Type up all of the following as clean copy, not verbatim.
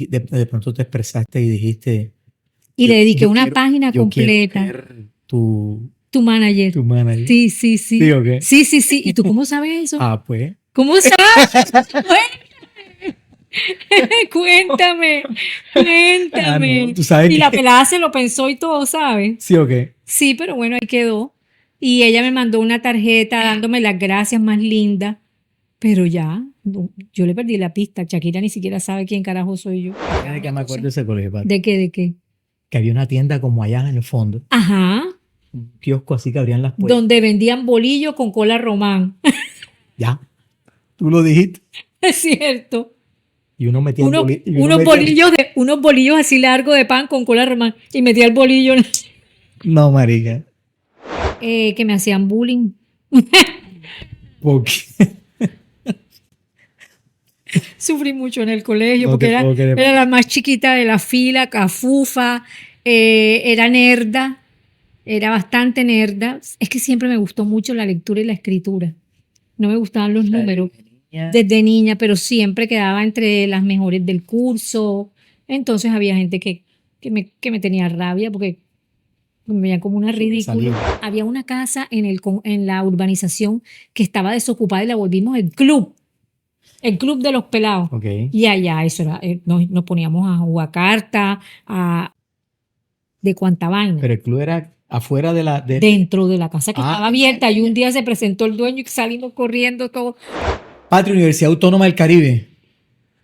de pronto te expresaste y dijiste... Y le dediqué una página yo completa. quiero ser tu manager. Tu manager. Sí. ¿Sí o qué? Sí. ¿Y tú cómo sabes eso? Ah, pues. ¿Cómo sabes? Cuéntame. Ah, no, tú sabes Y que... la pelada se lo pensó y todo, ¿sabes? ¿Sí o qué? Sí, pero bueno, ahí quedó. Y ella me mandó una tarjeta dándome las gracias más lindas. Pero ya, yo le perdí la pista. Shakira ni siquiera sabe quién carajo soy yo. ¿De qué me acuerdo de ese colegio, Pati? ¿De qué? Que había una tienda como allá en el fondo. Ajá. Un kiosco así que abrían las puertas. Donde vendían bolillos con cola román. Ya. Tú lo dijiste. Es cierto. Y uno metía unos bolillos así largos de pan con cola román. Y metía el bolillo. No, marica. Que me hacían bullying. ¿Por qué? Sufrí mucho en el colegio No porque te era la más chiquita de la fila, cafufa, era nerda, era bastante nerda. Es que siempre me gustó mucho la lectura y la escritura. No me gustaban los números desde niña, pero siempre quedaba entre las mejores del curso. Entonces había gente que me tenía rabia porque me veían como una ridícula. Había una casa en la urbanización que estaba desocupada y la volvimos el club. El club de los pelados. Okay. Y allá eso era, nos poníamos a jugar cartas, de cuanta vaina. Pero el club era afuera de la... Dentro de la casa que estaba abierta y un día se presentó el dueño y salimos corriendo todo. Patria, Universidad Autónoma del Caribe.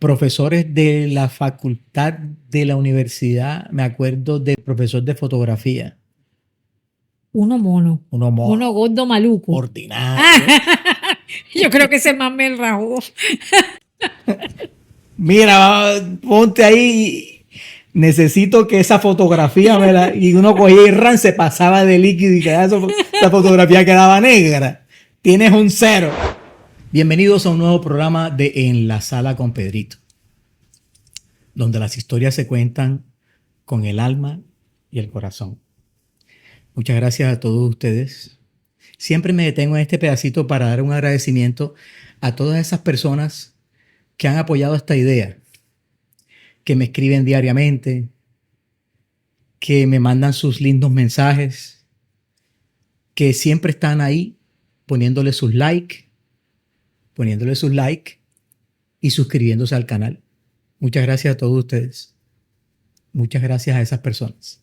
Profesores de la facultad de la universidad, me acuerdo del profesor de fotografía. Uno mono. Uno gordo maluco. Ordinario. Yo creo que ese más me rajó. Mira, ponte ahí. Necesito que esa fotografía y uno cogía y ran, se pasaba de líquido y la fotografía quedaba negra. Tienes un 0. Bienvenidos a un nuevo programa de En la Sala con Pedrito, donde las historias se cuentan con el alma y el corazón. Muchas gracias a todos ustedes. Siempre me detengo en este pedacito para dar un agradecimiento a todas esas personas que han apoyado esta idea, que me escriben diariamente, que me mandan sus lindos mensajes, que siempre están ahí poniéndole sus like y suscribiéndose al canal. Muchas gracias a todos ustedes. Muchas gracias a esas personas.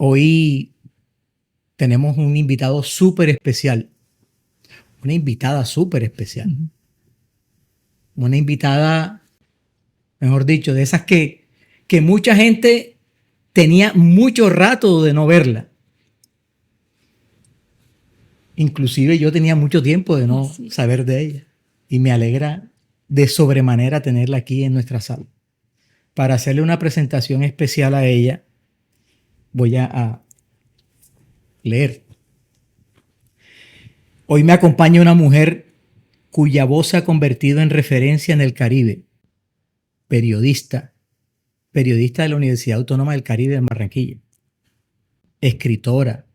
Hoy tenemos un invitado súper especial. Una invitada súper especial. Una invitada, mejor dicho, de esas que mucha gente tenía mucho rato de no verla. Inclusive yo tenía mucho tiempo de no saber de ella. Y me alegra de sobremanera tenerla aquí en nuestra sala. Para hacerle una presentación especial a ella, voy a leer. Hoy me acompaña una mujer cuya voz se ha convertido en referencia en el Caribe. Periodista de la Universidad Autónoma del Caribe en Barranquilla. Escritora,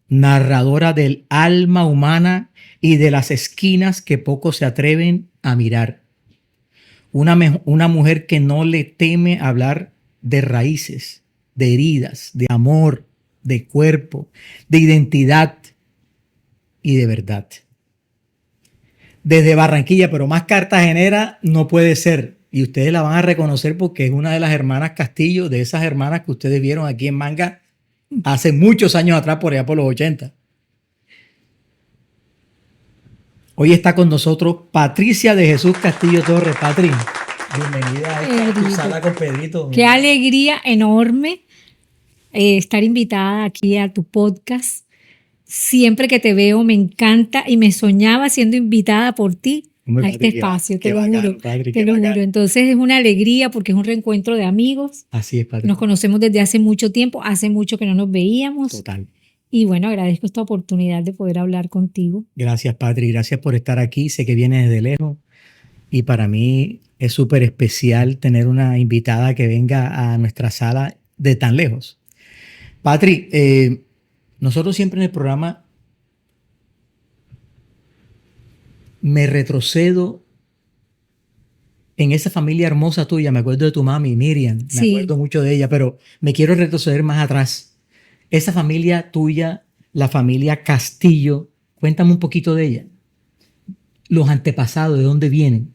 narradora del alma humana y de las esquinas que pocos se atreven a mirar. Una mujer que no le teme hablar de raíces, de heridas, de amor, de cuerpo, de identidad y de verdad. Desde Barranquilla, pero más cartagenera no puede ser. Y ustedes la van a reconocer porque es una de las hermanas Castillo, de esas hermanas que ustedes vieron aquí en Manga hace muchos años atrás, por allá por los 80. Hoy está con nosotros Patricia de Jesús Castillo Torres. Patri, bienvenida a tu sala con Pedrito. Qué alegría enorme estar invitada aquí a tu podcast. Siempre que te veo me encanta y me soñaba siendo invitada por ti a este espacio, te lo juro. Te lo juro. Entonces es una alegría porque es un reencuentro de amigos. Así es, Patri. Nos conocemos desde hace mucho tiempo, hace mucho que no nos veíamos. Total. Y bueno, agradezco esta oportunidad de poder hablar contigo. Gracias, Patri. Gracias por estar aquí. Sé que vienes desde lejos y para mí es súper especial tener una invitada que venga a nuestra sala de tan lejos. Patri, nosotros siempre en el programa me retrocedo en esa familia hermosa tuya, me acuerdo de tu mami, Miriam, me Sí. acuerdo mucho de ella, pero me quiero retroceder más atrás. Esa familia tuya, la familia Castillo, cuéntame un poquito de ella. Los antepasados, ¿de dónde vienen?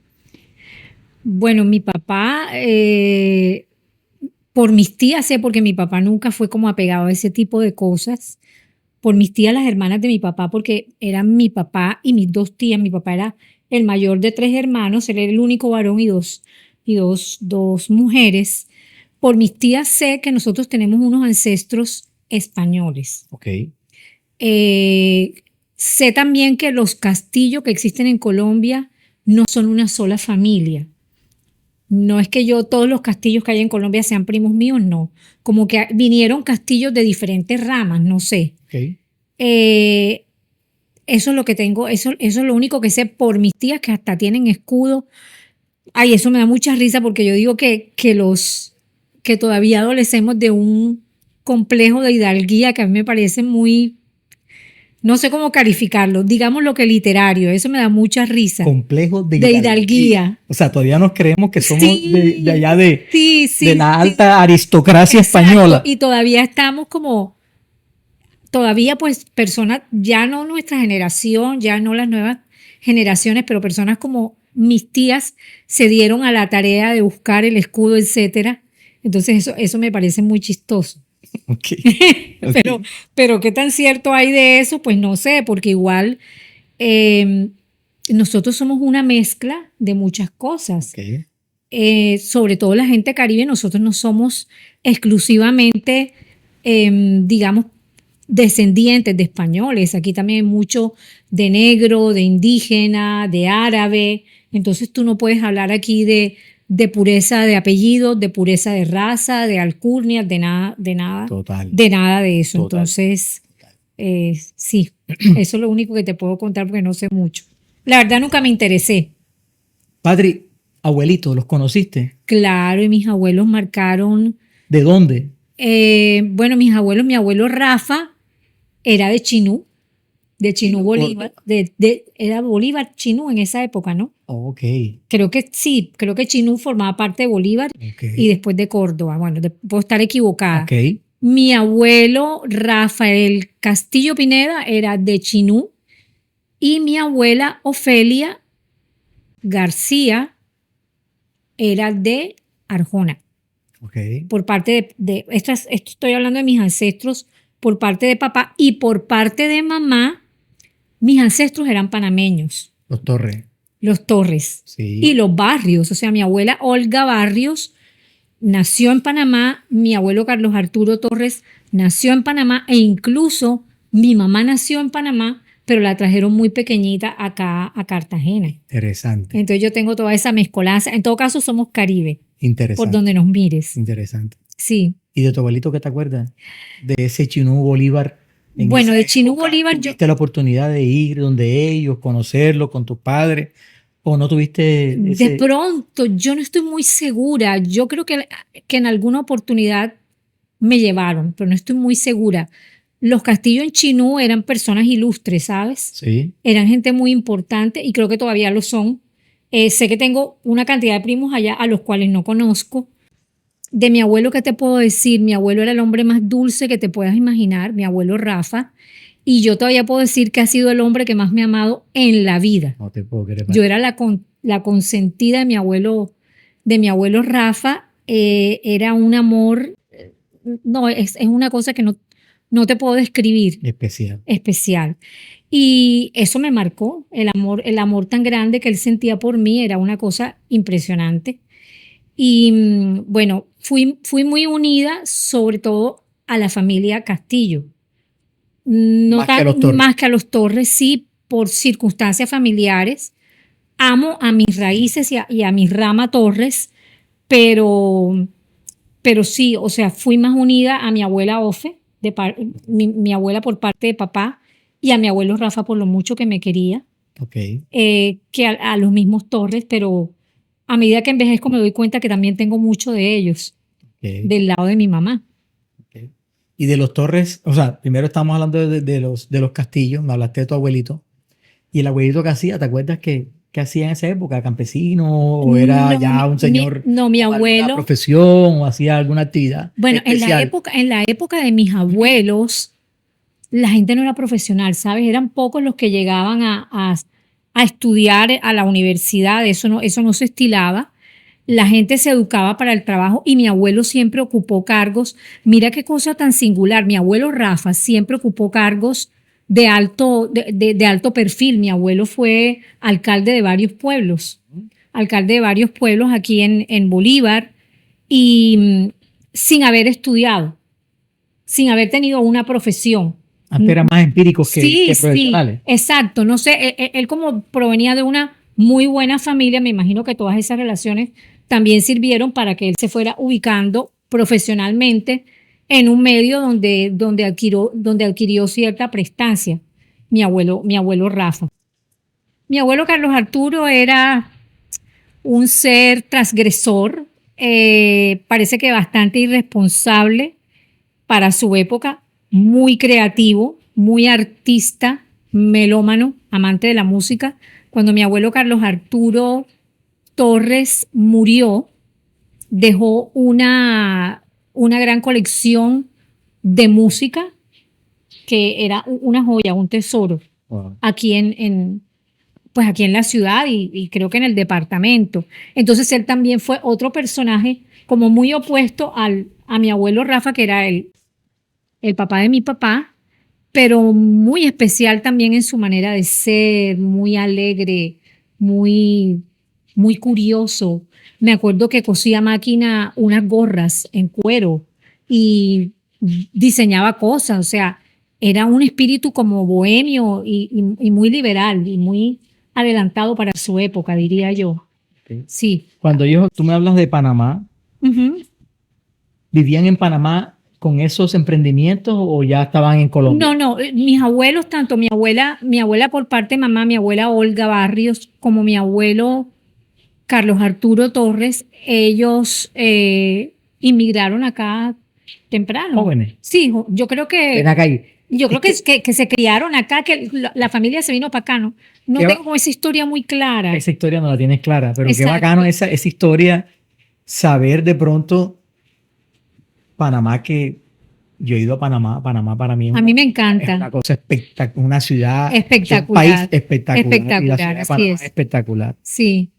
Bueno, mi papá, por mis tías sé, porque mi papá nunca fue como apegado a ese tipo de cosas. Por mis tías, las hermanas de mi papá, porque eran mi papá y mis dos tías. Mi papá era el mayor de tres hermanos, él era el único varón y dos mujeres. Por mis tías sé que nosotros tenemos unos ancestros españoles. Ok. Sé también que los castillos que existen en Colombia no son una sola familia. No es que todos los castillos que hay en Colombia sean primos míos, no. Como que vinieron castillos de diferentes ramas, no sé. Ok. Eso es lo que tengo, eso es lo único que sé por mis tías que hasta tienen escudo. Ay, eso me da mucha risa porque yo digo que todavía adolecemos de un complejo de hidalguía que a mí me parece muy, no sé cómo calificarlo, digamos lo que literario, eso me da mucha risa. Complejo de hidalguía. O sea, todavía nos creemos que somos Sí, de allá de sí, la sí. alta aristocracia Exacto. española. Y todavía estamos como, todavía pues personas, ya no nuestra generación, ya no las nuevas generaciones, pero personas como mis tías se dieron a la tarea de buscar el escudo, etcétera. Entonces eso me parece muy chistoso. Ok. Pero qué tan cierto hay de eso, pues no sé, porque igual nosotros somos una mezcla de muchas cosas. Ok. Sobre todo la gente caribe, nosotros no somos exclusivamente, digamos, descendientes de españoles. Aquí también hay mucho de negro, de indígena, de árabe. Entonces tú no puedes hablar aquí de pureza de apellidos, de pureza de raza, de alcurnias, de nada, Total. de nada de eso. Total. Entonces, sí, eso es lo único que te puedo contar porque no sé mucho. La verdad nunca me interesé. Padre, abuelito, ¿los conociste? Claro, y mis abuelos marcaron, ¿De dónde? bueno, mis abuelos, mi abuelo Rafa era de Chinú Bolívar, era Bolívar Chinú en esa época, ¿no? Oh, ok. Creo que sí, creo que Chinú formaba parte de Bolívar Ok. y después de Córdoba. Bueno, puedo estar equivocada. Ok. Mi abuelo Rafael Castillo Pineda era de Chinú y mi abuela Ofelia García era de Arjona. Ok. Por parte esto estoy hablando de mis ancestros por parte de papá y por parte de mamá, mis ancestros eran panameños, Los Torres. los Torres Sí. y los Barrios. O sea, mi abuela Olga Barrios nació en Panamá, mi abuelo Carlos Arturo Torres nació en Panamá e incluso mi mamá nació en Panamá, pero la trajeron muy pequeñita acá a Cartagena. Interesante. Entonces yo tengo toda esa mezcolanza. En todo caso somos Caribe, Interesante. por donde nos mires. Interesante. Sí. ¿Y de tu abuelito qué te acuerdas? De ese Chinú Bolívar. Bueno, de Chinú Bolívar yo... ¿Tuviste la oportunidad de ir donde ellos, conocerlos con tus padres? ¿O no tuviste ese... De pronto, yo no estoy muy segura. Yo creo que en alguna oportunidad me llevaron, pero no estoy muy segura. Los Castillo en Chinú eran personas ilustres, ¿sabes? Sí. Eran gente muy importante y creo que todavía lo son. Sé que tengo una cantidad de primos allá a los cuales no conozco. De mi abuelo, ¿qué te puedo decir? Mi abuelo era el hombre más dulce que te puedas imaginar, mi abuelo Rafa. Y yo todavía puedo decir que ha sido el hombre que más me ha amado en la vida. No te puedo creer. Yo era la consentida de mi abuelo Rafa. Era un amor, no, es una cosa que no te puedo describir. Especial. Especial. Y eso me marcó, el amor tan grande que él sentía por mí era una cosa impresionante. Y bueno, fui muy unida sobre todo a la familia Castillo. No Más que a los Torres. más que a los Torres, sí, por circunstancias familiares. Amo a mis raíces y a mi rama Torres, pero sí, o sea, fui más unida a mi abuela Ofe, mi abuela por parte de papá, y a mi abuelo Rafa por lo mucho que me quería, Ok. que a los mismos Torres, pero a medida que envejezco me doy cuenta que también tengo mucho de ellos, Ok. del lado de mi mamá. Ok. Y de los Torres, o sea, primero estamos hablando de los Castillos, me hablaste de tu abuelito. Y el abuelito que hacía, ¿te acuerdas que qué hacía en esa época? ¿Campesino o era No, ya un señor mi con alguna abuelo. profesión o hacía alguna actividad Bueno, especial? en la época de mis abuelos, la gente no era profesional, ¿sabes? Eran pocos los que llegaban a estudiar a la universidad, eso no se estilaba. La gente se educaba para el trabajo y mi abuelo siempre ocupó cargos. Mira qué cosa tan singular. Mi abuelo Rafa siempre ocupó cargos de alto perfil. Mi abuelo fue alcalde de varios pueblos aquí en Bolívar y sin haber estudiado, sin haber tenido una profesión. Antes eran más empíricos que profesionales. Sí, exacto. No sé, él como provenía de una muy buena familia, me imagino que todas esas relaciones también sirvieron para que él se fuera ubicando profesionalmente en un medio donde adquirió cierta prestancia. Mi abuelo Rafa. Mi abuelo Carlos Arturo era un ser transgresor, parece que bastante irresponsable para su época, muy creativo, muy artista, melómano, amante de la música. Cuando mi abuelo Carlos Arturo Torres murió, dejó una gran colección de música que era una joya, un tesoro, Wow. pues aquí en la ciudad y creo que en el departamento. Entonces él también fue otro personaje como muy opuesto a mi abuelo Rafa, que era el papá de mi papá, pero muy especial también en su manera de ser, muy alegre, muy, muy curioso. Me acuerdo que cosía a máquina unas gorras en cuero y diseñaba cosas, o sea, era un espíritu como bohemio y muy liberal y muy adelantado para su época, diría yo. Okay. Sí. Cuando tú me hablas de Panamá, ¿vivían en Panamá con esos emprendimientos o ya estaban en Colombia? No, mis abuelos, tanto mi abuela por parte de mamá, mi abuela Olga Barrios, como mi abuelo Carlos Arturo Torres, ellos inmigraron acá temprano. Jóvenes. Sí, yo creo que Ven acá ahí. yo creo que se criaron acá, que la familia se vino para acá, ¿no? No Qué tengo como esa historia muy clara. Esa historia no la tienes clara, pero qué Exacto. bacano esa historia, saber de pronto Panamá, que yo he ido a Panamá para mí A mí me es encanta. una cosa espectacular, una ciudad, Espectacular. un país espectacular, y la ciudad Espectacular, de así Panamá es. es espectacular, Sí,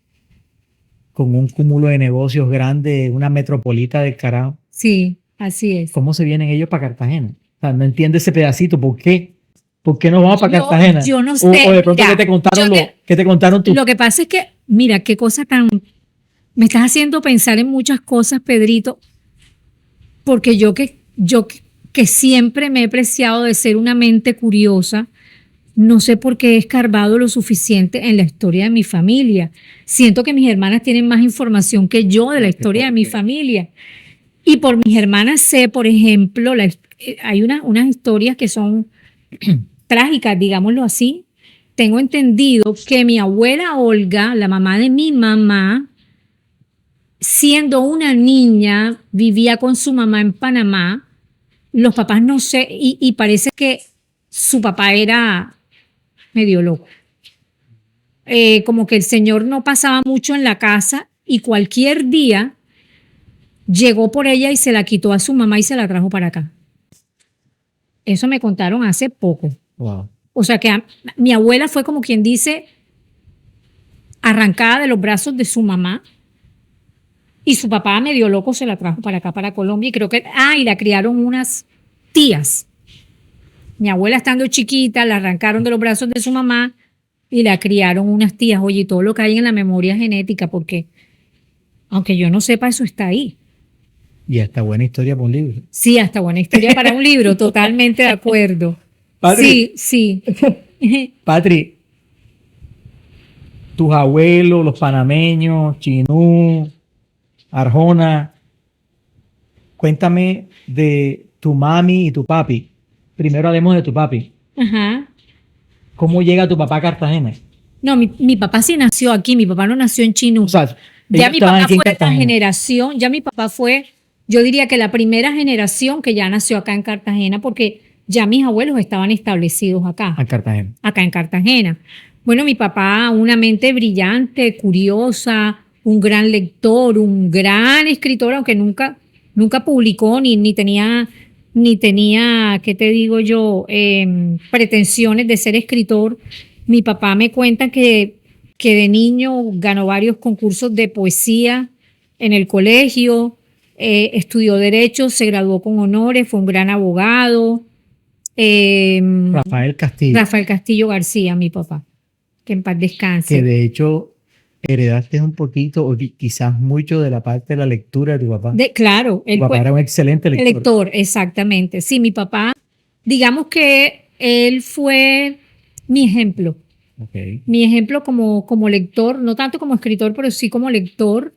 con un cúmulo de negocios grandes, una metropolita del carajo. sí, así es. ¿Cómo se vienen ellos para Cartagena? O sea, no entiendo ese pedacito, ¿por qué? ¿Por qué no vamos para Cartagena? Yo no O sé. de pronto, Mira, ¿qué te contaron, yo qué te contaron tú? Lo que pasa es que, mira, qué cosa tan... Me estás haciendo pensar en muchas cosas, Pedrito, porque que siempre me he preciado de ser una mente curiosa, no sé por qué he escarbado lo suficiente en la historia de mi familia. Siento que mis hermanas tienen más información que yo de la historia de mi familia. Y por mis hermanas sé, por ejemplo, hay unas historias que son trágicas, digámoslo así. Tengo entendido que mi abuela Olga, la mamá de mi mamá, siendo una niña, vivía con su mamá en Panamá. Los papás no sé, y parece que su papá era medio loco. Como que el señor no pasaba mucho en la casa y cualquier día llegó por ella y se la quitó a su mamá y se la trajo para acá. Eso me contaron hace poco. Wow. O sea que mi abuela fue como quien dice arrancada de los brazos de su mamá y su papá medio loco se la trajo para acá, para Colombia y creo que, y la criaron unas tías. Mi abuela estando chiquita la arrancaron de los brazos de su mamá y la criaron unas tías. Oye, todo lo que hay en la memoria genética, porque aunque yo no sepa, eso está ahí. Y hasta buena historia para un libro. Sí, hasta buena historia para un libro, totalmente de acuerdo. Patri, Sí. Patri, tus abuelos, los panameños, Chinú, Arjona, cuéntame de tu mami y tu papi. Primero hablemos de tu papi. Ajá. ¿Cómo llega tu papá a Cartagena? No, mi papá sí nació aquí, mi papá no nació en Chinú. O sea, Ya mi papá fue de la generación, ya mi papá fue, yo diría que la primera generación que ya nació acá en Cartagena, porque ya mis abuelos estaban establecidos acá a Cartagena. en Cartagena. Bueno, mi papá, una mente brillante, curiosa, un gran lector, un gran escritor, aunque nunca publicó ni tenía, ¿qué te digo yo?, pretensiones de ser escritor. Mi papá me cuenta que de niño ganó varios concursos de poesía en el colegio, estudió Derecho, se graduó con honores, fue un gran abogado. Rafael Castillo, Rafael Castillo García, mi papá, que en paz que descanse. de hecho heredaste un poquito o quizás mucho de la parte de la lectura de tu papá. Claro, Tu él papá fue era un excelente lector. lector, exactamente. Sí, mi papá, digamos que él fue mi ejemplo. Okay. Mi ejemplo como lector, no tanto como escritor, pero sí como lector,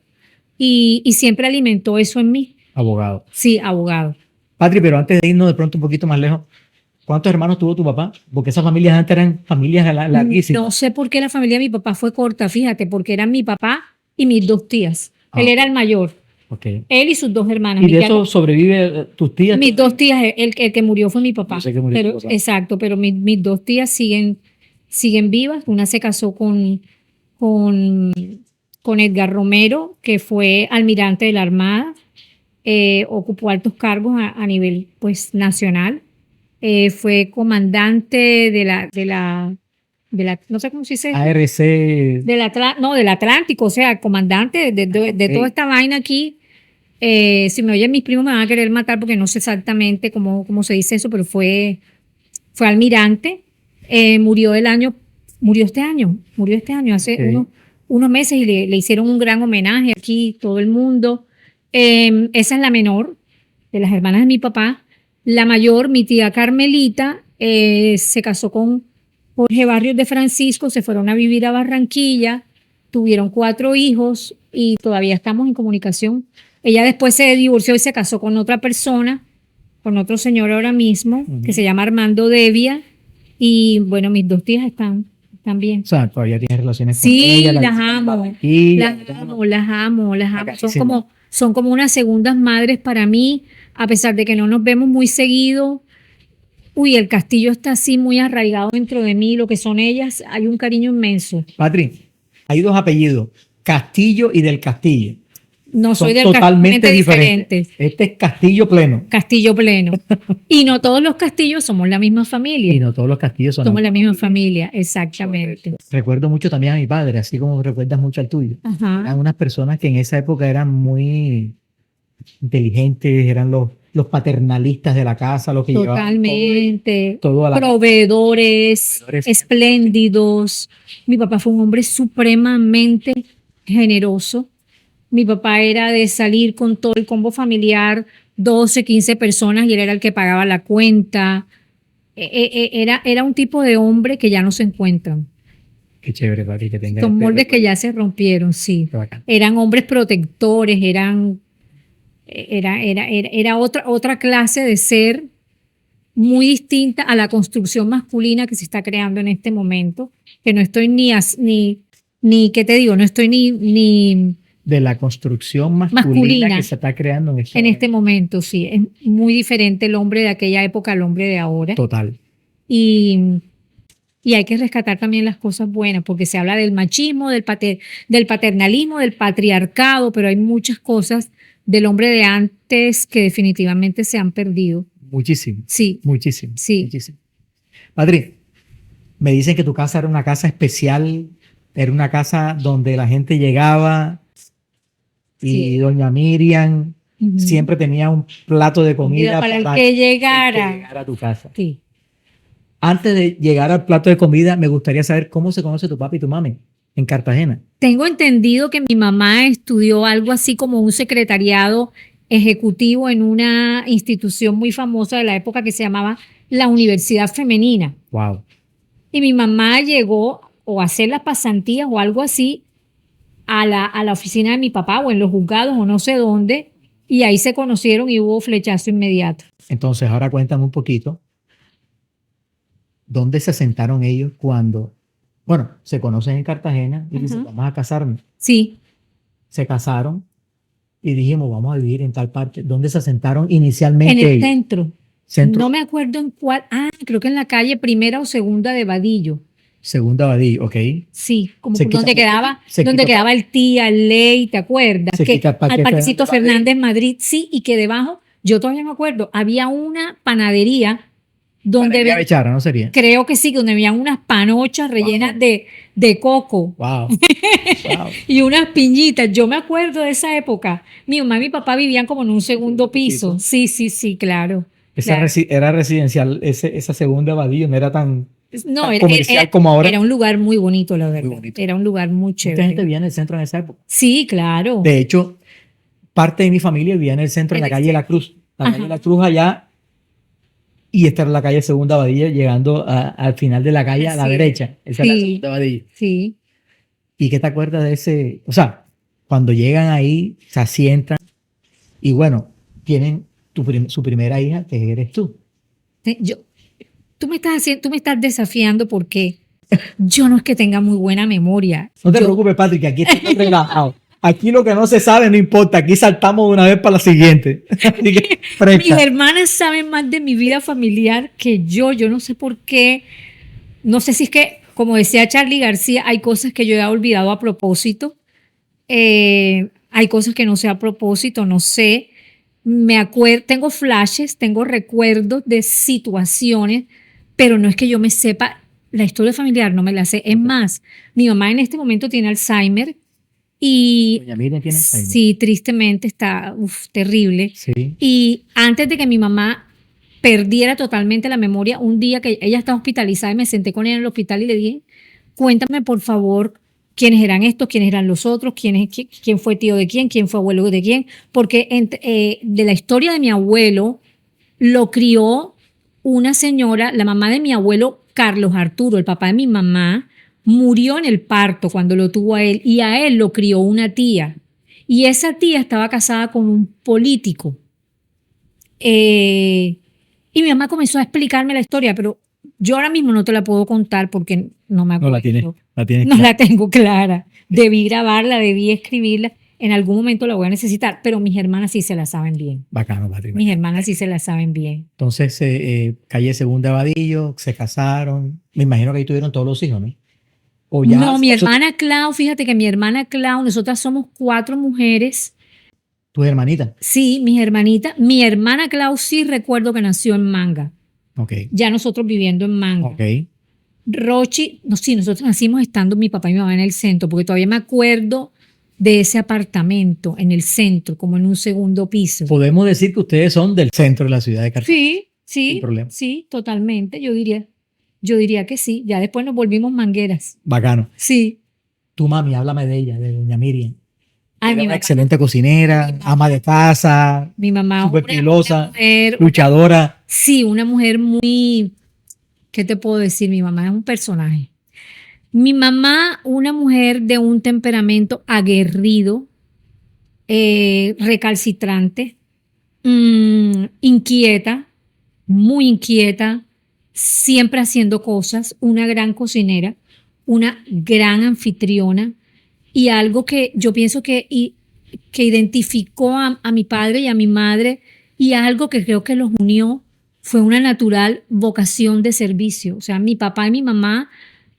y siempre alimentó eso en mí. Abogado. Sí, abogado. Patri, pero antes de irnos de pronto un poquito más lejos, ¿cuántos hermanos tuvo tu papá? Porque esas familias antes eran familias larguísimas. No sé por qué la familia de mi papá fue corta, fíjate, porque eran mi papá y mis dos tías. Ah, Él era el mayor. Okay. Él y sus dos hermanas. ¿Y Mi de tía- eso sobrevive tus tías? Mis dos tías, el que murió fue mi papá. Yo sé que murió Pero, tu papá. exacto, pero mis dos tías siguen vivas. Una se casó con, con Edgar Romero, que fue almirante de la Armada, ocupó altos cargos a nivel pues nacional. Fue comandante no sé cómo se dice, ARC. del Atlántico, o sea, comandante de toda esta vaina aquí. Si me oyen mis primos me van a querer matar porque no sé exactamente cómo se dice eso, pero fue almirante. Murió este año, hace Okay. unos meses, y le hicieron un gran homenaje aquí, todo el mundo. Esa es la menor de las hermanas de mi papá. La mayor, mi tía Carmelita, se casó con Jorge Barrios de Francisco, se fueron a vivir a Barranquilla, tuvieron 4 hijos y todavía estamos en comunicación. Ella después se divorció y se casó con otra persona, con otro señor ahora mismo, que se llama Armando Devia. Y bueno, mis dos tías están bien. O sea, todavía tienes relaciones con Sí, ella. las amo. Las amo. Son como unas segundas madres para mí, a pesar de que no nos vemos muy seguido. Uy, el castillo está así muy arraigado dentro de mí, lo que son ellas, hay un cariño inmenso. Patri, hay 2 apellidos, Castillo y del Castillo. No soy Son del totalmente diferentes. Este es Castillo pleno. Castillo pleno. Y no todos los castillos somos la misma familia. Y no todos los castillos son. Somos la misma familia, exactamente. Recuerdo mucho también a mi padre, así como recuerdas mucho al tuyo. Ajá. Eran unas personas que en esa época eran muy inteligentes, eran los paternalistas de la casa, los que Totalmente. llevaban todo a la Proveedores, espléndidos. Mi papá fue un hombre supremamente generoso. Mi papá era de salir con todo el combo familiar, 12, 15 personas, y él era el que pagaba la cuenta. Era un tipo de hombre que ya no se encuentran. Qué chévere, Patri, que tengas. Son moldes que ya se rompieron, sí. Eran hombres protectores, era otra clase de ser muy distinta a la construcción masculina que se está creando en este momento, que no estoy ¿qué te digo? No estoy ni de la construcción masculina que se está creando en este momento, sí. Es muy diferente el hombre de aquella época al hombre de ahora. Total. Y hay que rescatar también las cosas buenas, porque se habla del machismo, del paternalismo, del patriarcado, pero hay muchas cosas del hombre de antes que definitivamente se han perdido. Muchísimo. Sí. Muchísimo. Sí. Muchísimo. Patri, me dicen que tu casa era una casa especial, era una casa donde la gente llegaba y sí. doña Miriam siempre tenía un plato de comida para el que llegara a tu casa. Sí. Antes de llegar al plato de comida, me gustaría saber cómo se conoce tu papi y tu mami en Cartagena. Tengo entendido que mi mamá estudió algo así como un secretariado ejecutivo en una institución muy famosa de la época que se llamaba la Universidad Femenina. Wow. Y mi mamá llegó o a hacer las pasantías o algo así a la oficina de mi papá o en los juzgados o no sé dónde, y ahí se conocieron y hubo flechazo inmediato. Entonces, ahora cuéntame un poquito, ¿dónde se asentaron ellos cuando, bueno, se conocen en Cartagena y dicen, vamos a casarnos? Sí. Se casaron y dijimos, vamos a vivir en tal parte. ¿Dónde se asentaron inicialmente En el ellos? centro. No me acuerdo en cuál. Creo que en la calle Primera o Segunda de Vadillo. Segunda Vadillo, ok. Sí, como Se por quita- se donde quita- quedaba el tía, el Ley, ¿te acuerdas? Se Que quita el al Parque Parquecito Fernández Fernández Madrid, sí, y que debajo, yo todavía me acuerdo, había una panadería donde Panadería Bechara, ¿no sería? creo que sí, donde había unas panochas rellenas de coco Wow. Wow. y unas piñitas. Yo me acuerdo de esa época. Mi mamá y mi papá vivían como en un segundo piso. Sí, sí, sí, claro. Claro. Era residencial, esa segunda Vadillo no era tan No, comercial como ahora. era un lugar muy bonito, la verdad. Muy bonito. Era un lugar muy Mucha gente chévere. vivía en el centro en esa época. Sí, claro. De hecho, parte de mi familia vivía en el centro, en la calle La Cruz. La calle Ajá. La Cruz allá, y esta era la calle Segunda Vadilla, llegando al final de la calle a la Sí. derecha. Esa era la Sí. Segunda Vadilla. Sí. ¿Y qué te acuerdas de ese? O sea, cuando llegan ahí, se asientan y bueno, tienen su primera hija, que eres tú. Yo, tú me estás desafiando porque yo no es que tenga muy buena memoria. No te Yo- preocupes, Patrick, que aquí estamos relajados. Aquí lo que no se sabe no importa, aquí saltamos de una vez para la siguiente. Así que, Mis fresca. hermanas saben más de mi vida familiar que yo no sé por qué. No sé si es que, como decía Charlie García, hay cosas que yo he olvidado a propósito. Hay cosas que no sé a propósito, no sé. Me acuerdo, tengo flashes, tengo recuerdos de situaciones, pero no es que yo me sepa la historia familiar, no me la sé. Es más, mi mamá en este momento tiene Alzheimer y Doña Miriam tiene Alzheimer. sí, tristemente está terrible. Sí. Y antes de que mi mamá perdiera totalmente la memoria, un día que ella estaba hospitalizada y me senté con ella en el hospital y le dije, cuéntame por favor quiénes eran estos, quiénes eran los otros, quién fue tío de quién fue abuelo de quién, porque de la historia de mi abuelo lo crió una señora, la mamá de mi abuelo Carlos Arturo, el papá de mi mamá, murió en el parto cuando lo tuvo a él y a él lo crió una tía. Y esa tía estaba casada con un político. Y mi mamá comenzó a explicarme la historia, pero yo ahora mismo no te la puedo contar porque no me No acuerdo. la tienes. No la tengo clara. Debí grabarla, debí escribirla. En algún momento la voy a necesitar, pero mis hermanas sí se la saben bien. Bacano, Patrick. Mis hermanas sí se la saben bien. Entonces, calle Segunda Vadillo, se casaron. Me imagino que ahí tuvieron todos los hijos, ¿no? O ya No, mi hermana Clau, fíjate que mi hermana Clau, nosotras somos 4 mujeres. tus hermanitas. Sí, mis hermanitas. Mi hermana Clau sí recuerdo que nació en Manga. Ok. Ya nosotros viviendo en Manga. Ok. Rochi, no, sí, nosotros nacimos estando mi papá y mi mamá en el centro, porque todavía me acuerdo de ese apartamento en el centro, como en un segundo piso. Podemos decir que ustedes son del centro de la ciudad de Cartagena. Sí, sí, Sin problema. sí, totalmente, yo diría que sí. Ya después nos volvimos mangueras. Bacano. Sí. Tu mami, háblame de ella, de doña Miriam. Ay, Era mi una mamá, excelente cocinera, ama de casa, mi mamá, súper pilosa, mujer, luchadora. sí, una mujer muy, ¿qué te puedo decir? Mi mamá es un personaje. Mi mamá, una mujer de un temperamento aguerrido, recalcitrante, inquieta, muy inquieta, siempre haciendo cosas, una gran cocinera, una gran anfitriona y algo que yo pienso que identificó a mi padre y a mi madre y algo que creo que los unió fue una natural vocación de servicio. O sea, mi papá y mi mamá,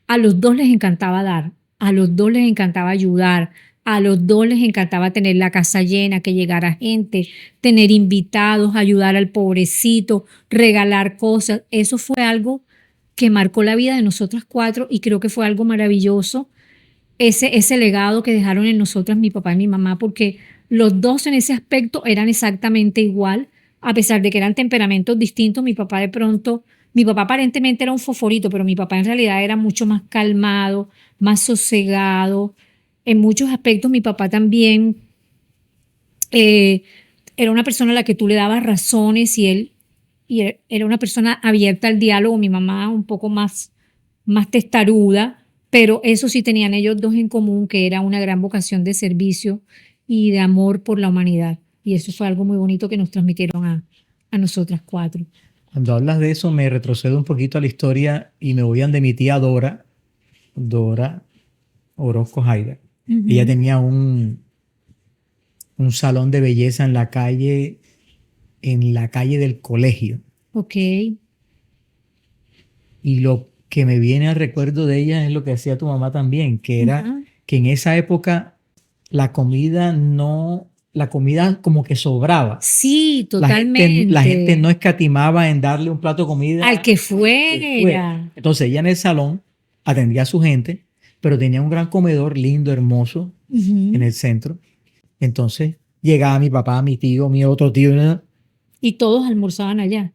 a los dos les encantaba dar, a los dos les encantaba ayudar, a los dos les encantaba tener la casa llena, que llegara gente, tener invitados, ayudar al pobrecito, regalar cosas. Eso fue algo que marcó la vida de nosotras 4 y creo que fue algo maravilloso. Ese legado que dejaron en nosotras mi papá y mi mamá, porque los dos en ese aspecto eran exactamente igual, a pesar de que eran temperamentos distintos. Mi papá aparentemente era un foforito, pero mi papá en realidad era mucho más calmado, más sosegado. En muchos aspectos mi papá también era una persona a la que tú le dabas razones y era una persona abierta al diálogo. Mi mamá un poco más testaruda, pero eso sí tenían ellos dos en común, que era una gran vocación de servicio y de amor por la humanidad. Y eso fue algo muy bonito que nos transmitieron a nosotras 4. Cuando hablas de eso, me retrocedo un poquito a la historia y me voy a de mi tía Dora Orozco Jaida. Ella tenía un salón de belleza en la calle del colegio. Ok. Y lo que me viene al recuerdo de ella es lo que hacía tu mamá también, que era Ajá. que en esa época la comida como que sobraba. Sí, La gente no totalmente. escatimaba en darle un plato de comida Al que al que fuera. fuera. Entonces ella en el salón atendía a su gente, pero tenía un gran comedor lindo, hermoso, en Ujú. el centro. Entonces llegaba mi papá, mi tío, mi otro tío, ¿no? Y todos almorzaban allá.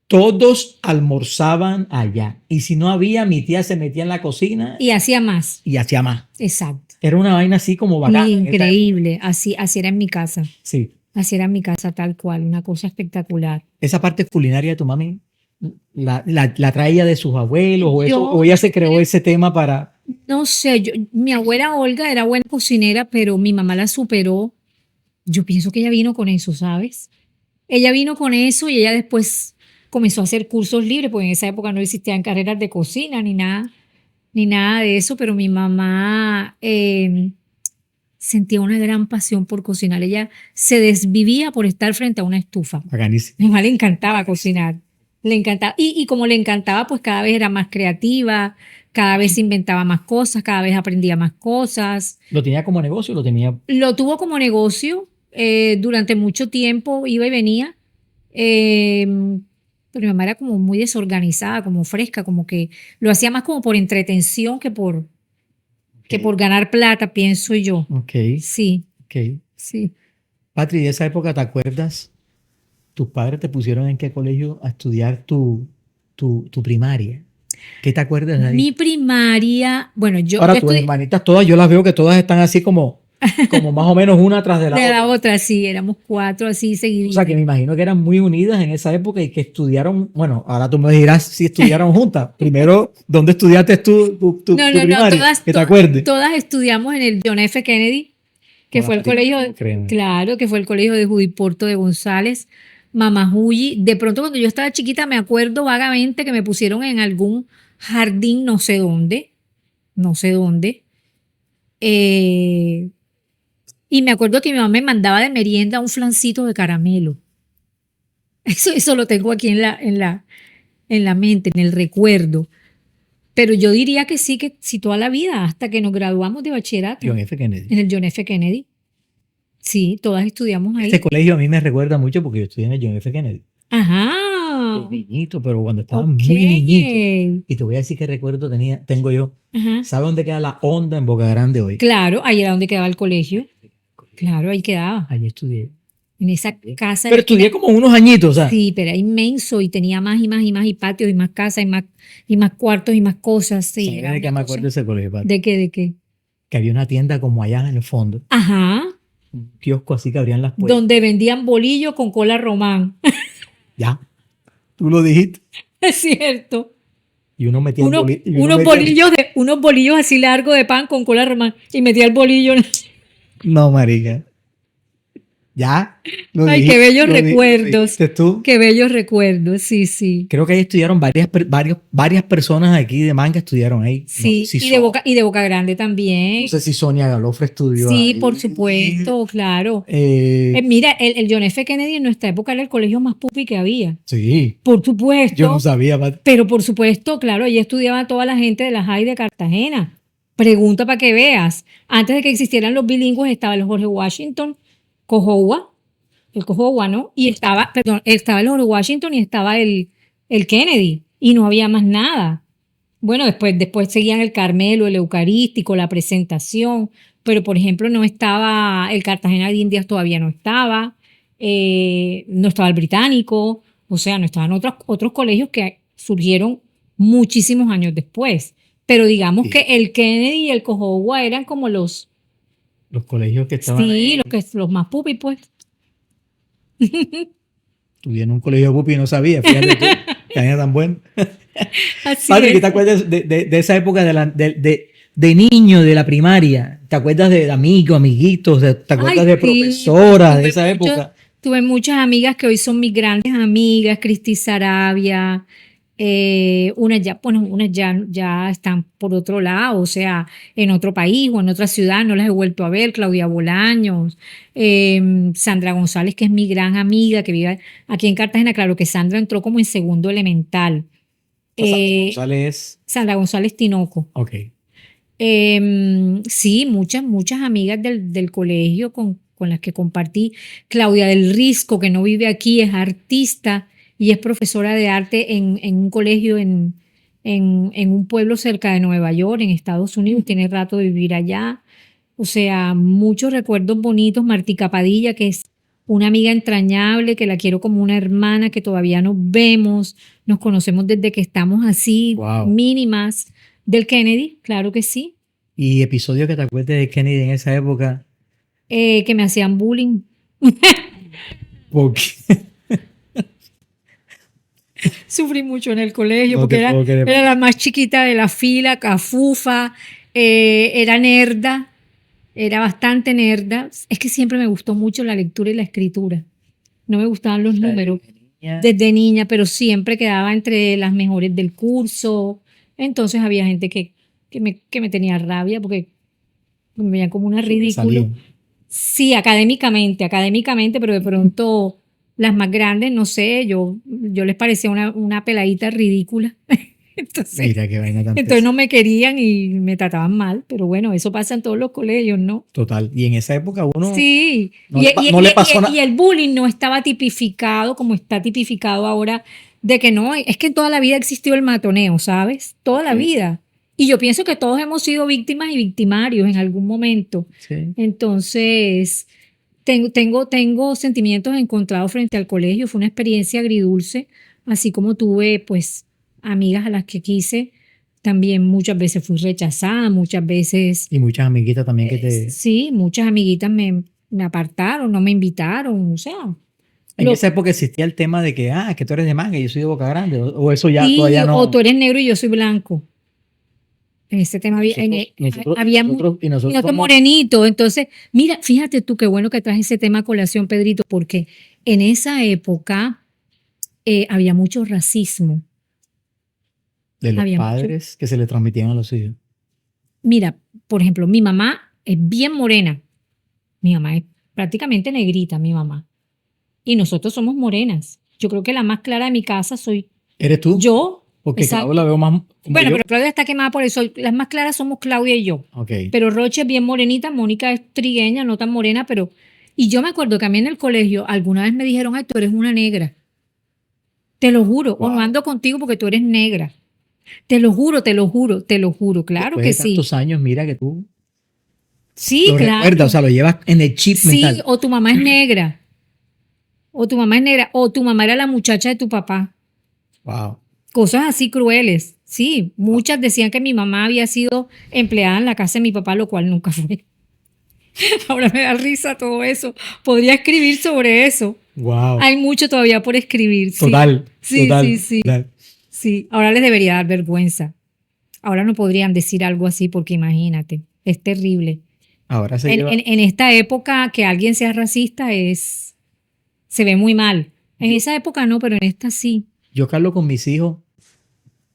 Todos almorzaban allá. Y si no había, mi tía se metía en la cocina Y hacía más. y hacía más. Exacto. Era una vaina así como bacana en esa época. Increíble. Así era en mi casa. Sí. Así era en mi casa tal cual. Una cosa espectacular. Esa parte culinaria de tu mami, la traía de sus abuelos o eso, o Yo ella se creó ese tema para... no sé, mi abuela Olga era buena cocinera, pero mi mamá la superó. Yo pienso que ella vino con eso, ¿sabes? Ella vino con eso y ella después comenzó a hacer cursos libres, porque en esa época no existían carreras de cocina ni nada de eso, pero mi mamá sentía una gran pasión por cocinar. Ella se desvivía por estar frente a una estufa. Bacanísimo. Mi mamá le encantaba cocinar, le encantaba. Y como le encantaba, pues cada vez era más creativa, cada vez inventaba más cosas, cada vez aprendía más cosas. ¿Lo tenía como negocio o lo tenía? Lo tuvo como negocio, durante mucho tiempo iba y venía, eh, pero mi mamá era como muy desorganizada, como fresca, como que lo hacía más como por entretención que por ganar plata, pienso yo. Ok, Sí, ok. sí. Patri, de esa época, ¿te acuerdas? ¿Tus padres te pusieron en qué colegio a estudiar tu primaria? ¿Qué te acuerdas de ahí? Mi primaria, bueno, yo Ahora, tus estudié hermanitas todas, yo las veo que todas están así como más o menos una tras de la de la otra. otra, sí, éramos cuatro así O seguiditos. sea, que me imagino que eran muy unidas en esa época y que estudiaron, bueno, ahora tú me dirás si estudiaron juntas. Primero, ¿dónde estudiaste tu No, primaria? Que te acuerdes. todas estudiamos en el John F. Kennedy, que Hola, fue el María, colegio, créeme. claro, que fue el colegio de Judiporto de González, Mamajuyi. De pronto cuando yo estaba chiquita me acuerdo vagamente que me pusieron en algún jardín, no sé dónde. eh, y me acuerdo que mi mamá me mandaba de merienda un flancito de caramelo. Eso lo tengo aquí en la mente, en el recuerdo. Pero yo diría que sí, que sí toda la vida, hasta que nos graduamos de bachillerato John F. Kennedy. en el John F. Kennedy. Sí, todas estudiamos Este ahí. colegio a mí me recuerda mucho porque yo estudié en el John F. Kennedy. Ajá. De niñito, pero cuando estaba Ok. muy niñito. Y te voy a decir qué recuerdo tengo yo. Ajá. ¿Sabes dónde queda la Honda en Boca Grande hoy? Claro, ahí era donde quedaba el colegio. Claro, ahí quedaba. Allí estudié. En esa casa Pero estudié como unos añitos, o sea. sí, pero era inmenso y tenía más y más y más y patios y más casas y más cuartos y más cosas. Sí, ¿Sabes era de qué una me cosa. acuerdo de ese colegio, Pati? ¿De qué? ¿De qué? Que había una tienda como allá en el fondo, Ajá. un kiosco así que abrían las puertas. Donde vendían bolillos con cola román. Ya, tú lo dijiste. Es cierto. Y uno metía el Unos, bolillo. Y uno metía... unos bolillos así largos de pan con cola román y metía el bolillo. No, marica. Ya, lo Ay, qué dijiste. bellos Lo recuerdos. dijiste tú. Qué bellos recuerdos. Sí, sí. Creo que ahí estudiaron varias personas aquí de Manga estudiaron ahí. No Sí, sé si y de Boca Grande también. no sé si Sonia Galofre estudió Sí, ahí. por supuesto, claro. Eh, Mira, el John F. Kennedy en nuestra época era el colegio más pupi que había. sí, Por yo no supuesto. sabía, Pati. Pero por supuesto, claro, allí estudiaba toda la gente de la High de Cartagena. Pregunta para que veas. Antes de que existieran los bilingües estaba el Jorge Washington, Cojoa, el Cojoa, ¿no? Y estaba el Jorge Washington y estaba el Kennedy. Y no había más nada. Bueno, después seguían el Carmelo, el Eucarístico, la presentación, pero por ejemplo no estaba, el Cartagena de Indias todavía no estaba el Británico, o sea, no estaban otros colegios que surgieron muchísimos años después. Pero digamos Sí. que el Kennedy y el Cojoa eran como Los colegios que estaban ahí. los más pupi, pues. Estudié en un colegio de pupi y no sabía, fíjate tú, que era tan bueno. Así Padre, ¿qué es. te acuerdas de esa época de niño, de la primaria? ¿Te acuerdas de amigos, amiguitos? ¿Te acuerdas Ay, de sí, profesoras de tuve esa época? tuve muchas amigas que hoy son mis grandes amigas, Cristi Sarabia, unas ya están por otro lado, o sea, en otro país o en otra ciudad, no las he vuelto a ver, Claudia Bolaños, Sandra González, que es mi gran amiga, que vive aquí en Cartagena. Claro que Sandra entró como en segundo elemental. González. Sandra González Tinoco. Ok. Sí, muchas amigas del colegio con las que compartí. Claudia del Risco, que no vive aquí, es artista y es profesora de arte en un colegio en un pueblo cerca de Nueva York, en Estados Unidos. Tiene rato de vivir allá. O sea, muchos recuerdos bonitos. Martica Padilla, que es una amiga entrañable, que la quiero como una hermana, que todavía nos vemos, nos conocemos desde que estamos así, Wow. mínimas. Del Kennedy, claro que sí. ¿Y episodios que te acuerdes de Kennedy en esa época? Que me hacían bullying. Porque Sufrí mucho en el colegio no porque te puedo creer. era la más chiquita de la fila, cafufa, era nerda, era bastante nerda. Es que siempre me gustó mucho la lectura y la escritura. No me gustaban los números desde niña, pero siempre quedaba entre las mejores del curso. Entonces había gente que me tenía rabia porque me veían como una ridícula. Salía. Sí, académicamente, pero de pronto las más grandes, no sé, yo les parecía una peladita ridícula. Entonces, Mira qué vaina tan entonces no me querían y me trataban mal, pero bueno, eso pasa en todos los colegios, ¿no? total. Y en esa época uno Sí, no le pasó nada. y el bullying no estaba tipificado como está tipificado ahora, de que no, es que en toda la vida existió el matoneo, ¿sabes? Toda la Sí. vida. Y yo pienso que todos hemos sido víctimas y victimarios en algún momento. Sí. Entonces, tengo sentimientos encontrados frente al colegio. Fue una experiencia agridulce, así como tuve, pues, amigas a las que quise. También muchas veces fui rechazada, muchas veces, Y muchas amiguitas también que te... sí, muchas amiguitas me apartaron, no me invitaron, o sea. En Lo, esa época existía el tema de que tú eres de manga y yo soy de Boca Grande. O eso ya sí, todavía no. o tú eres negro y yo soy blanco. En ese tema había, había y y nosotros nosotros somos- morenito. Entonces, mira, fíjate tú qué bueno que traes ese tema a colación, Pedrito, porque en esa época había mucho racismo. de los Había mucho. padres que se le transmitían a los hijos. Mira, por ejemplo, mi mamá es bien morena. Mi mamá es prácticamente negrita, mi mamá. Y nosotros somos morenas. Yo creo que la más clara de mi casa soy ¿Eres tú? yo. Porque Exacto. Claudia la veo más como Bueno, yo. pero Claudia está quemada por eso. Las más claras somos Claudia y yo. Ok. Pero Roche es bien morenita, Mónica es trigueña, no tan morena, pero... Y yo me acuerdo que a mí en el colegio alguna vez me dijeron, ay, tú eres una negra. Te lo juro, o no Wow. ando contigo porque tú eres negra. Te lo juro, te lo juro, te lo juro, claro Después que de sí. tantos años, mira que tú Sí, lo claro. recuerdas, o sea, lo llevas en el chip Sí, mental. o tu mamá es negra. O tu mamá es negra. O tu mamá era la muchacha de tu papá. Wow. Cosas así crueles. Sí, muchas decían que mi mamá había sido empleada en la casa de mi papá, lo cual nunca fue. Ahora me da risa todo eso. Podría escribir sobre eso. Wow. Hay mucho todavía por escribir. Sí. Total. Sí, total, sí, sí. total. Sí, ahora les debería dar vergüenza. Ahora no podrían decir algo así porque imagínate, es terrible. Ahora se lleva. En esta época que alguien sea racista se ve muy mal. En esa época no, pero en esta sí. Yo hablo con mis hijos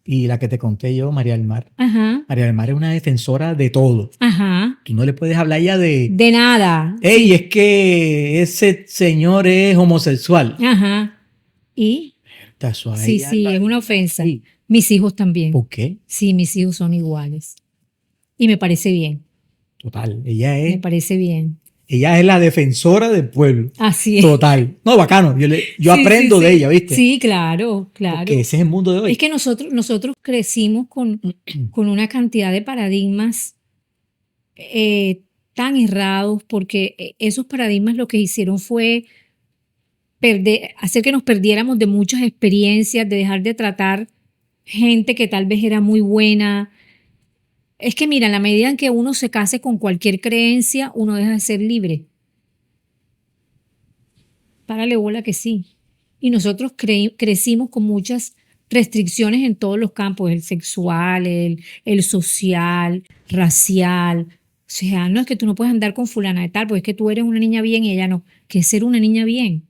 y la que te conté yo, María del Mar. Ajá, María del Mar es una defensora de todo. ajá. Tú no le puedes hablar ya de... De nada. Ey, es que ese señor es homosexual. Ajá. ¿Y? Eso ahí Sí, ya sí, está. es una ofensa. Sí. Mis hijos también. ¿Por qué? Sí, mis hijos son iguales. Y me parece bien, Total. me parece bien. Ella es la defensora del pueblo. Así es. Total. No, bacano. Yo Sí, aprendo sí, de sí. ella, ¿viste? Sí, claro, claro. Porque ese es el mundo de hoy. Es que nosotros crecimos con una cantidad de paradigmas tan errados, porque esos paradigmas lo que hicieron fue hacer que nos perdiéramos de muchas experiencias, de dejar de tratar gente que tal vez era muy buena. Es que mira, en la medida en que uno se case con cualquier creencia, uno deja de ser libre. Párale bola que sí. Y nosotros crecimos con muchas restricciones en todos los campos, el sexual, el social, racial. O sea, no es que tú no puedes andar con fulana de tal, porque es que tú eres una niña bien y ella no. ¿Qué es ser una niña bien?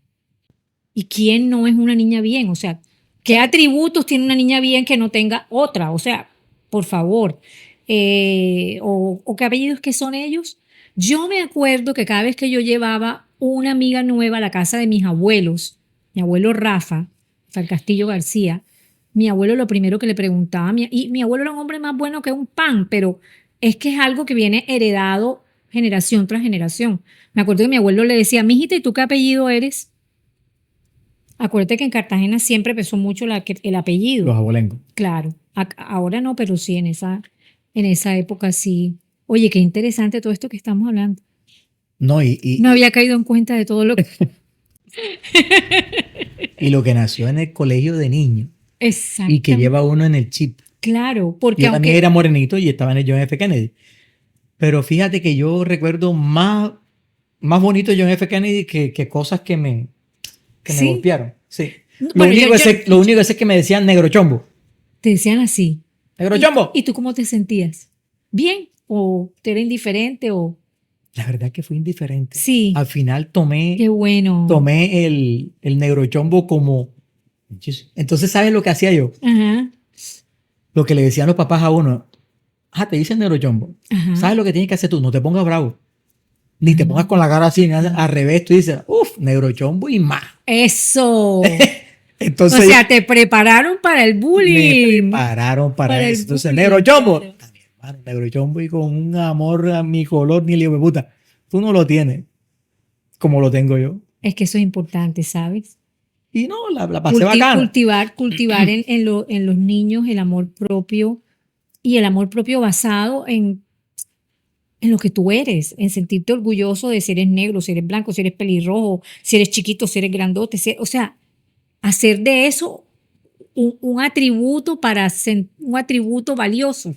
¿Y quién no es una niña bien? O sea, ¿qué atributos tiene una niña bien que no tenga otra? O sea, por favor. ¿O qué apellidos que son ellos? Yo me acuerdo que cada vez que yo llevaba una amiga nueva a la casa de mis abuelos, mi abuelo Rafa, Castillo García, mi abuelo lo primero que le preguntaba, y mi abuelo era un hombre más bueno que un pan, pero es que es algo que viene heredado generación tras generación. Me acuerdo que mi abuelo le decía, mijita, ¿y tú qué apellido eres? Acuérdate que en Cartagena siempre pesó mucho el apellido. Los abuelengos. Claro, ahora no, pero sí, en esa época sí. Oye, qué interesante todo esto que estamos hablando. No, No había caído en cuenta de todo lo que... y lo que nació en el colegio de niños Exacto. y que lleva uno en el chip. Claro, porque Yo también era morenito y estaba en el John F. Kennedy. Pero fíjate que yo recuerdo más bonito John F. Kennedy que cosas que me golpearon. Sí. Bueno, lo único es que me decían negro chombo. Te decían así. Negro chombo. ¿Y tú cómo te sentías? ¿Bien? ¿O te era indiferente? O... La verdad que fui indiferente. Sí. Al final tomé Qué bueno. Tomé el negro chombo como... Entonces, ¿sabes lo que hacía yo? Ajá. Lo que le decían los papás a uno. Te dicen negro chombo. Ajá. ¿Sabes lo que tienes que hacer tú? No te pongas bravo. Ni te pongas con la cara así, al revés. Tú dices, negro chombo y más. Eso. Entonces, o sea, te prepararon para el bullying. Me prepararon para eso. Entonces, negro chombo. Claro. Hermano, negro chombo y con un amor a mi color, ni le puta. Tú no lo tienes como lo tengo yo. Es que eso es importante, ¿sabes? Y no, la pasé bacana. Cultivar en los niños el amor propio y el amor propio basado en lo que tú eres, en sentirte orgulloso de si eres negro, si eres blanco, si eres pelirrojo, si eres chiquito, si eres grandote. O sea, hacer de eso un atributo un atributo valioso.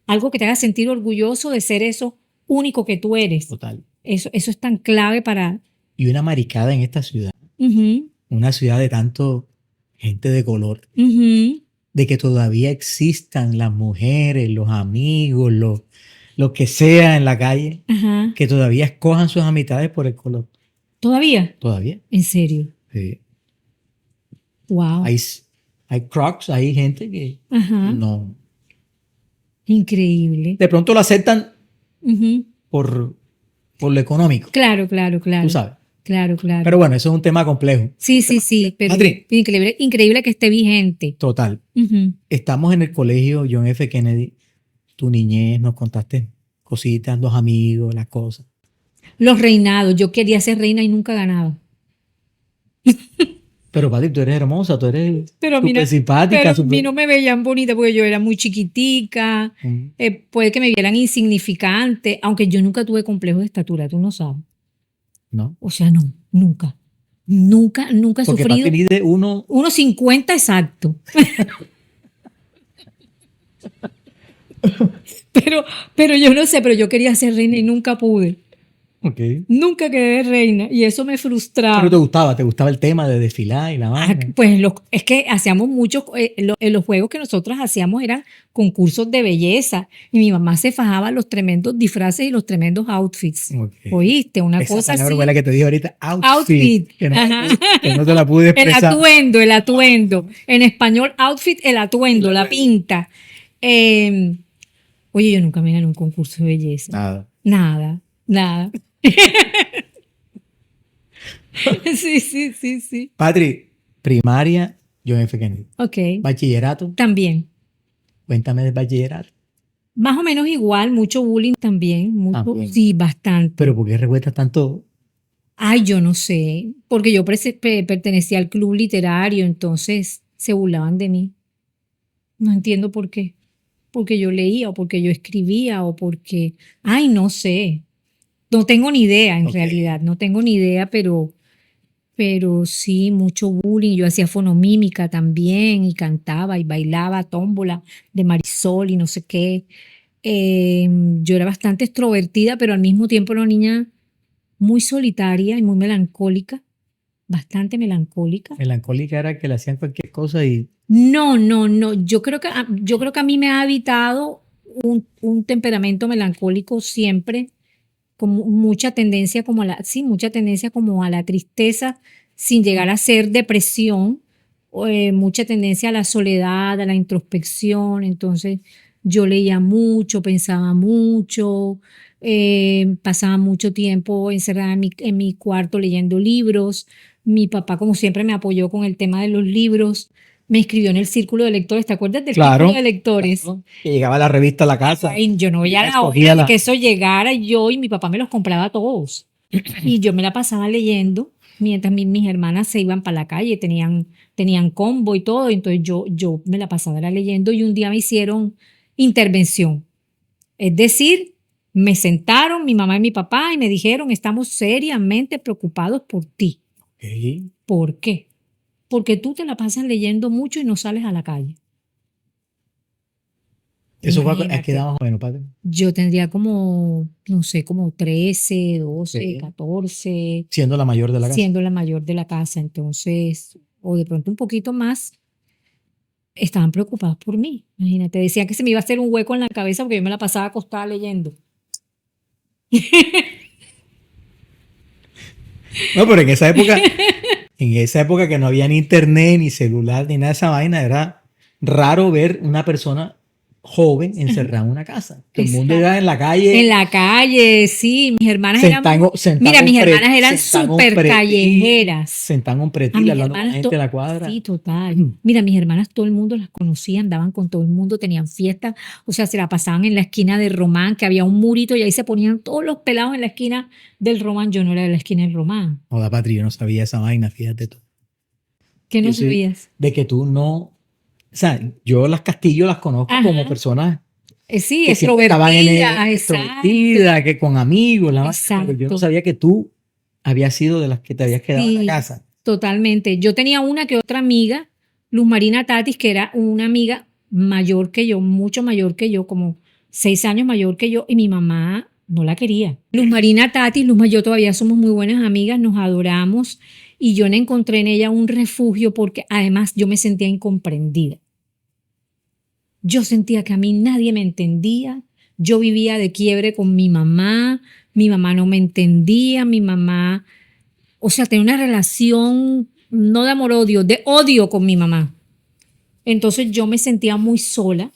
Algo que te haga sentir orgulloso de ser eso único que tú eres. Total. Eso es tan clave para... Y una maricada en esta ciudad. Uh-huh. Una ciudad de tanto gente de color. Uh-huh. De que todavía existan las mujeres, los amigos, lo que sea en la calle. Uh-huh. Que todavía escojan sus amistades por el color. ¿Todavía? Todavía. ¿En serio? Sí. Wow. Hay crocs, hay gente que uh-huh. no. Increíble. De pronto lo aceptan uh-huh. por lo económico. Claro. Tú sabes. Claro. Pero bueno, eso es un tema complejo. Sí, pero increíble que esté vigente. Total. Uh-huh. Estamos en el colegio John F. Kennedy. Tu niñez, nos contaste cositas, los amigos, las cosas. Los reinados. Yo quería ser reina y nunca ganaba. Pero, Patri, tú eres hermosa, tú eres súper simpática. Pero a mí no me veían bonita porque yo era muy chiquitica. Puede que me vieran insignificante, aunque yo nunca tuve complejo de estatura, tú no sabes. ¿No? O sea, no, nunca. Nunca he porque sufrido. Patri de 1,50 exacto. pero yo no sé, pero yo quería ser reina y nunca pude. Okay. Nunca quedé reina y eso me frustraba. Pero te gustaba el tema de desfilar y la vaina. Pues es que hacíamos muchos, los juegos que nosotros hacíamos eran concursos de belleza y mi mamá se fajaba los tremendos disfraces y los tremendos outfits. Okay. ¿Oíste? Una esa cosa así. Esa fue la que te dije ahorita, outfit. Que no te la pude expresar. El atuendo. En español, outfit, el atuendo, la pinta. Oye, yo nunca me gané un concurso de belleza. Nada. Sí. Patri, primaria, John F. Kennedy. Ok. Bachillerato. También. Cuéntame del bachillerato. Más o menos igual, mucho bullying también. Sí, bastante. ¿Pero por qué revueltas tanto? Ay, yo no sé. Porque yo pertenecía al club literario, entonces se burlaban de mí. No entiendo por qué. Porque yo leía o porque yo escribía o porque... Ay, no sé. No tengo ni idea, en realidad. No tengo ni idea, pero sí, mucho bullying. Yo hacía fonomímica también y cantaba y bailaba tómbola de Marisol y no sé qué. Yo era bastante extrovertida, pero al mismo tiempo era una niña muy solitaria y muy melancólica. Bastante melancólica. Melancólica era que le hacían cualquier cosa y... No. Yo creo que a mí me ha habitado un temperamento melancólico siempre, con mucha tendencia como a la tristeza, sin llegar a ser depresión, mucha tendencia a la soledad, a la introspección. Entonces yo leía mucho, pensaba mucho, pasaba mucho tiempo encerrada en mi cuarto leyendo libros. Mi papá, como siempre, me apoyó con el tema de los libros. me inscribió en el círculo de lectores. ¿Te acuerdas del Claro. círculo de lectores? Claro, que llegaba la revista a la casa. Ay, yo no veía la Escogía hora de la- que eso llegara yo y mi papá me los compraba todos. Y yo me la pasaba leyendo mientras mis hermanas se iban para la calle, tenían combo y todo. Entonces yo me la pasaba era leyendo y un día me hicieron intervención. Es decir, me sentaron mi mamá y mi papá y me dijeron, estamos seriamente preocupados por ti. Ok. ¿Por qué? Porque tú te la pasas leyendo mucho y no sales a la calle. Eso fue a Imagínate. qué edad más o menos, padre. Yo tendría como, no sé, como 13, 12, Sí. 14, Siendo la mayor de la casa. siendo la mayor de la casa. Entonces, o de pronto un poquito más, estaban preocupados por mí. Imagínate, decían que se me iba a hacer un hueco en la cabeza porque yo me la pasaba acostada leyendo. No, pero en esa época que no había ni internet, ni celular, ni nada de esa vaina, era raro ver una persona joven encerrada en una casa. Todo el mundo Exacto. iba en la calle. En la calle, sí, mis hermanas eran, sentado mira, mis en pre- hermanas eran sentado en súper pretil, callejeras. Sentado en un A pretil, mis hablando con la hermanas, gente de la cuadra. sí, total. Mira, mis hermanas, todo el mundo las conocía, andaban con todo el mundo, tenían fiestas, o sea, se la pasaban en la esquina de Román, que había un murito y ahí se ponían todos los pelados en la esquina del Román. Yo no era de la esquina del Román. Joda, Patri, yo no sabía esa vaina, fíjate tú. ¿Qué no Yo sé sabías? de que tú no. O sea, yo las Castillo las conozco Ajá. como personas Sí, que siempre estaban extrovertidas, extrovertidas, que con amigos, la vaina, pero yo no Exacto. sabía que tú habías sido de las que te habías quedado en la Sí, casa. totalmente. Yo tenía una que otra amiga, Luz Marina Tatis, que era una amiga mayor que yo, mucho mayor que yo, como 6 años mayor que yo, y mi mamá no la quería. Luz Marina Tatis, Luz y yo todavía somos muy buenas amigas, nos adoramos, y yo encontré en ella un refugio porque además yo me sentía incomprendida. Yo sentía que a mí nadie me entendía, yo vivía de quiebre con mi mamá no me entendía, mi mamá, o sea, tenía una relación no de amor-odio, de odio con mi mamá. Entonces yo me sentía muy sola.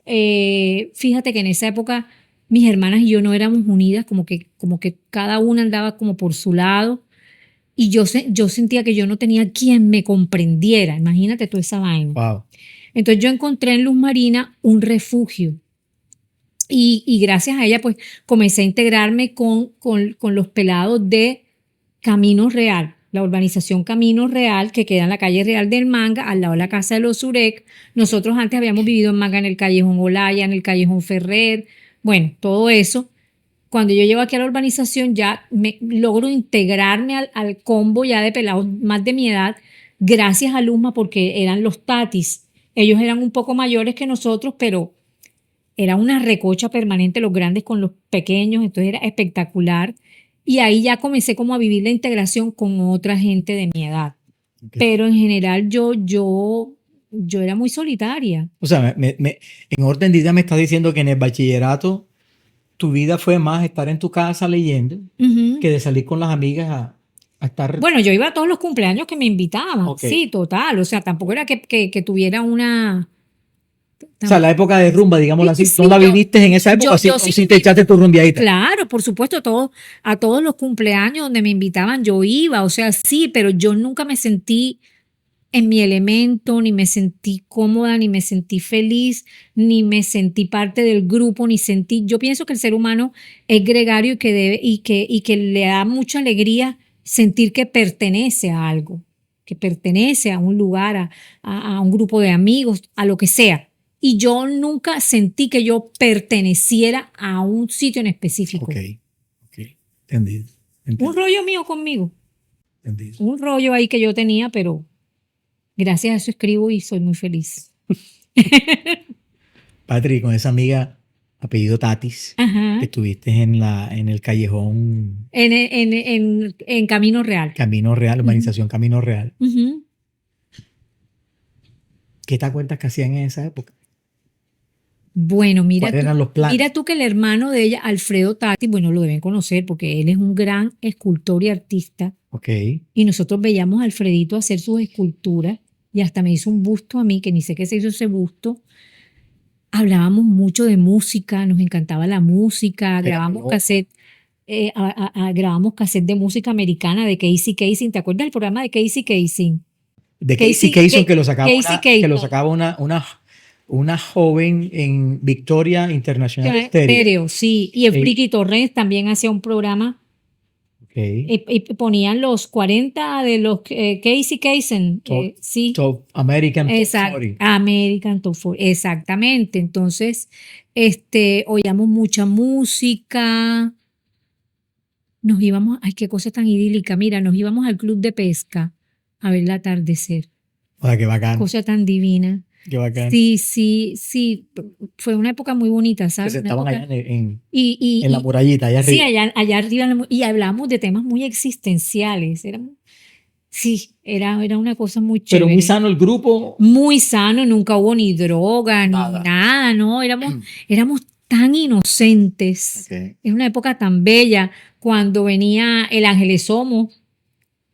Fíjate que en esa época mis hermanas y yo no éramos unidas, como que cada una andaba como por su lado. Y yo sentía que yo no tenía quien me comprendiera. Imagínate toda esa vaina. Wow. Entonces yo encontré en Luz Marina un refugio. Y gracias a ella, pues comencé a integrarme con los pelados de Camino Real, la urbanización Camino Real, que queda en la calle Real del Manga, al lado de la casa de los Surek. Nosotros antes habíamos vivido en Manga, en el callejón Olaya, en el callejón Ferrer, bueno, todo eso. Cuando yo llego aquí a la urbanización ya me logro integrarme al combo ya de pelados más de mi edad, gracias a Luzma, porque eran los tatis. Ellos eran un poco mayores que nosotros, pero era una recocha permanente, los grandes con los pequeños, entonces era espectacular. Y ahí ya comencé como a vivir la integración con otra gente de mi edad. Okay. Pero en general yo era muy solitaria. O sea, en orden de idea me estás diciendo que en el bachillerato tu vida fue más estar en tu casa leyendo que de salir con las amigas a estar... Bueno, yo iba a todos los cumpleaños que me invitaban. Okay. Sí, total. O sea, tampoco era que tuviera una... O sea, la época de rumba, digámoslo así, Sí, ¿no la viviste en esa época? yo ¿O sí sí te echaste tu rumbiadita? Claro, por supuesto, a todos los cumpleaños donde me invitaban yo iba, o sea, sí, pero yo nunca me sentí en mi elemento, ni me sentí cómoda, ni me sentí feliz, ni me sentí parte del grupo, yo pienso que el ser humano es gregario y que debe, y que le da mucha alegría sentir que pertenece a algo, que pertenece a un lugar, a un grupo de amigos, a lo que sea. Y yo nunca sentí que yo perteneciera a un sitio en específico. Ok. Entendido. Un rollo mío conmigo. Entendido. Un rollo ahí que yo tenía, pero gracias a eso escribo y soy muy feliz. Patri, con esa amiga, apellido Tatis, Ajá. que estuviste en el callejón En Camino Real. Camino Real, urbanización Camino Real. Uh-huh. ¿Qué te acuerdas que hacían en esa época? Bueno, ¿Cuáles eran los planes? Mira tú que el hermano de ella, Alfredo Tati, bueno, lo deben conocer porque él es un gran escultor y artista. Ok. Y nosotros veíamos a Alfredito hacer sus esculturas y hasta me hizo un busto a mí, que ni sé qué se hizo ese busto. Hablábamos mucho de música, nos encantaba la música, grabamos cassette de música americana de Casey Kasem. ¿Te acuerdas del programa de Casey Kasem? de Casey Kasem, que lo sacaba, Casey Kasem. que lo sacaba una joven en Victoria International Stereo. Stereo, sí. Y el Friki Torres también hacía un programa. Okay. Y ponían los 40 de los Casey Kasem. Sí. Top American Top 40. American Top 40. Exactamente. Entonces, oíamos mucha música. Nos íbamos, ay, qué cosa tan idílica. Mira, nos íbamos al club de pesca a ver el atardecer. Qué bacán. Cosa tan divina. Qué bacán. Sí. Fue una época muy bonita, ¿sabes? Que se estaban allá en en la murallita, allá arriba. Sí, allá arriba. Y hablamos de temas muy existenciales. Era una cosa muy chévere. Pero muy sano el grupo. Muy sano, nunca hubo ni droga, ni nada, ¿no? Éramos tan inocentes. Okay. Es una época tan bella cuando venía el Ángeles Somos.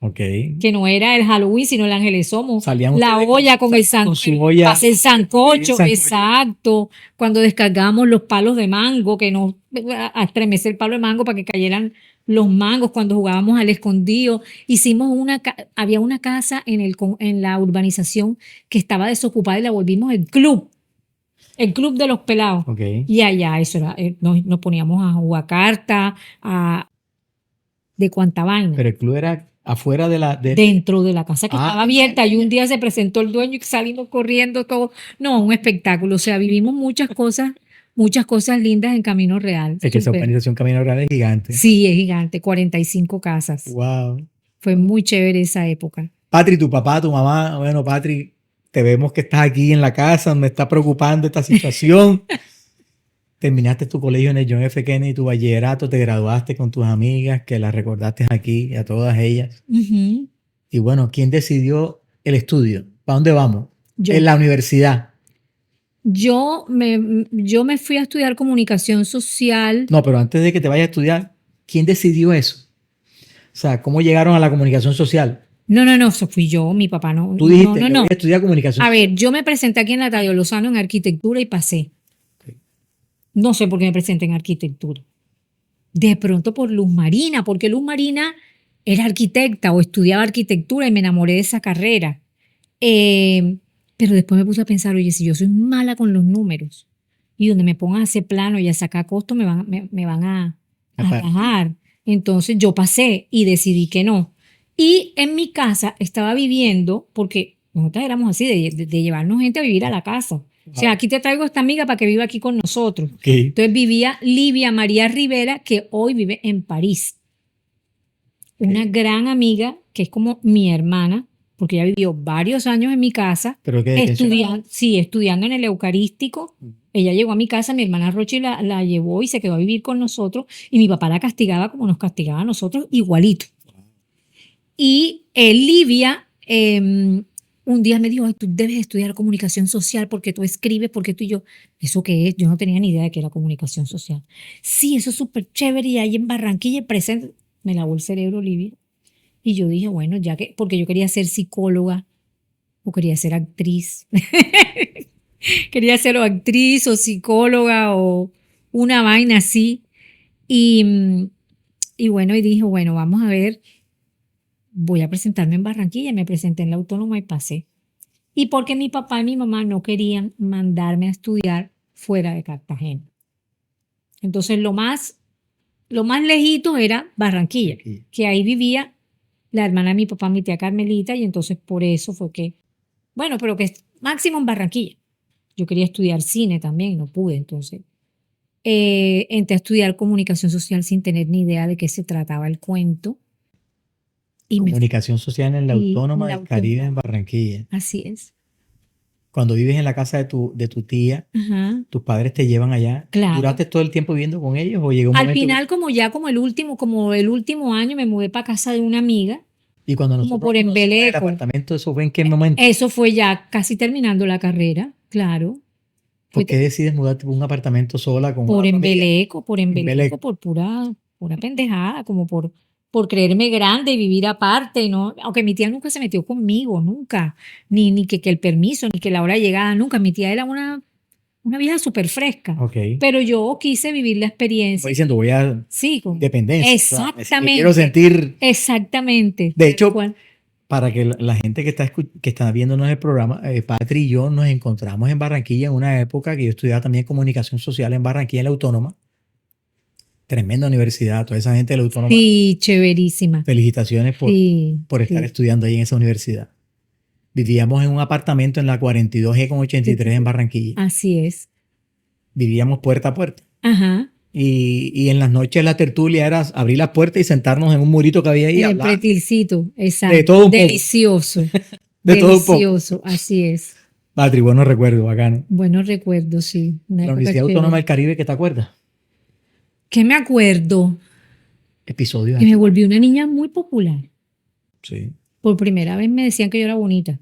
Okay. Que no era el Halloween, sino el Ángeles Somos. Salían la olla con el sancocho. Con su olla. El sancocho, exacto. Cuando descargábamos los palos de mango, que nos estremece el palo de mango para que cayeran los mangos. Cuando jugábamos al escondido, había una casa en la urbanización que estaba desocupada y la volvimos el club de los pelados. Okay. Y allá eso era, nos poníamos a jugar cartas, de cuanta vaina. Pero el club era afuera dentro de la casa que estaba abierta, y un día se presentó el dueño y salimos corriendo todo. No, un espectáculo. O sea, vivimos muchas cosas lindas en Camino Real. Es que esa organización Camino Real es gigante. Sí, es gigante, 45 casas. Wow. Fue muy chévere esa época. Patri, tu papá, tu mamá, bueno, Patri, te vemos que estás aquí en la casa, me está preocupando esta situación. Terminaste tu colegio en el John F. Kennedy, tu bachillerato, te graduaste con tus amigas, que las recordaste aquí, a todas ellas. Uh-huh. Y bueno, ¿quién decidió el estudio? ¿Para dónde vamos? Yo. En la universidad. Yo me fui a estudiar comunicación social. No, pero antes de que te vayas a estudiar, ¿quién decidió eso? O sea, ¿cómo llegaron a la comunicación social? No, eso fui yo, mi papá no. Tú dijiste, no. Yo voy a estudiar comunicación social. A ver, yo me presenté aquí en la Tadeo Lozano en arquitectura y pasé. No sé por qué me presenté en arquitectura. De pronto por Luz Marina, porque Luz Marina era arquitecta o estudiaba arquitectura y me enamoré de esa carrera. Pero después me puse a pensar, oye, si yo soy mala con los números y donde me pongan a hacer plano y a sacar costo me van a bajar. Entonces yo pasé y decidí que no. Y en mi casa estaba viviendo, porque nosotros éramos así, de llevarnos gente a vivir a la casa. O sea, aquí te traigo a esta amiga para que viva aquí con nosotros. Okay. Entonces vivía Livia María Rivera, que hoy vive en París. Una gran amiga, que es como mi hermana, porque ella vivió varios años en mi casa. ¿Pero qué? Estudiando en el Eucarístico. Ella llegó a mi casa, mi hermana Rochi la llevó y se quedó a vivir con nosotros. Y mi papá la castigaba como nos castigaba a nosotros, igualito. Y Livia... un día me dijo, ay, tú debes estudiar comunicación social porque tú escribes, porque tú y yo, ¿eso qué es? Yo no tenía ni idea de que era comunicación social. Sí, eso es súper chévere y ahí en Barranquilla presente. Me lavó el cerebro, Olivia. Y yo dije, bueno, ya que, porque yo quería ser psicóloga o quería ser actriz. Quería ser o actriz o psicóloga o una vaina así. Y bueno, y dije, bueno, vamos a ver. Voy a presentarme en Barranquilla. Me presenté en la Autónoma y pasé. Y porque mi papá y mi mamá no querían mandarme a estudiar fuera de Cartagena. Entonces lo más lejito era Barranquilla, que ahí vivía la hermana de mi papá, mi tía Carmelita, y entonces por eso fue que, bueno, pero que máximo en Barranquilla. Yo quería estudiar cine también, no pude, entonces entré a estudiar comunicación social sin tener ni idea de qué se trataba el cuento. Comunicación social en la Autónoma del Caribe en Barranquilla. Así es. Cuando vives en la casa de tu tía, ajá, tus padres te llevan allá. Claro. ¿Duraste todo el tiempo viviendo con ellos o llegó un momento? Al final, como el último año, me mudé para casa de una amiga. Y cuando como por Embeleco. ¿El apartamento, eso fue en qué momento? Eso fue ya casi terminando la carrera, claro. ¿Por qué decides mudarte por un apartamento sola? Por Embeleco, por pura pendejada, como por creerme grande y vivir aparte, ¿no? Aunque mi tía nunca se metió conmigo, nunca. Ni que el permiso, ni que la hora de llegada, nunca. Mi tía era una vieja súper fresca. Okay. Pero yo quise vivir la experiencia. Voy diciendo, voy a... Sí, dependencia. Exactamente. Quiero sentir... Exactamente. De hecho, para que la gente que está viéndonos el programa, Patri y yo nos encontramos en Barranquilla en una época que yo estudiaba también comunicación social en Barranquilla, en la Autónoma. Tremenda universidad, toda esa gente de la Autónoma. Sí, chéverísima. Felicitaciones Sí, por estar sí. estudiando ahí en esa universidad. Vivíamos en un apartamento en la 42G con 83 en Barranquilla. Así es. Vivíamos puerta a puerta. Ajá. Y en las noches la tertulia era abrir la puerta y sentarnos en un murito que había ahí y El hablar. pretilcito, exacto. De todo un poco. Delicioso. De todo un poco. Delicioso, así es. Patri, buenos recuerdos, bacano. Buenos recuerdos, sí. Una La época Universidad chévere. Autónoma del Caribe, ¿qué te acuerdas? ¿Qué me acuerdo? Episodios Que me así. volví una niña muy popular. Sí. Por primera vez me decían que yo era bonita.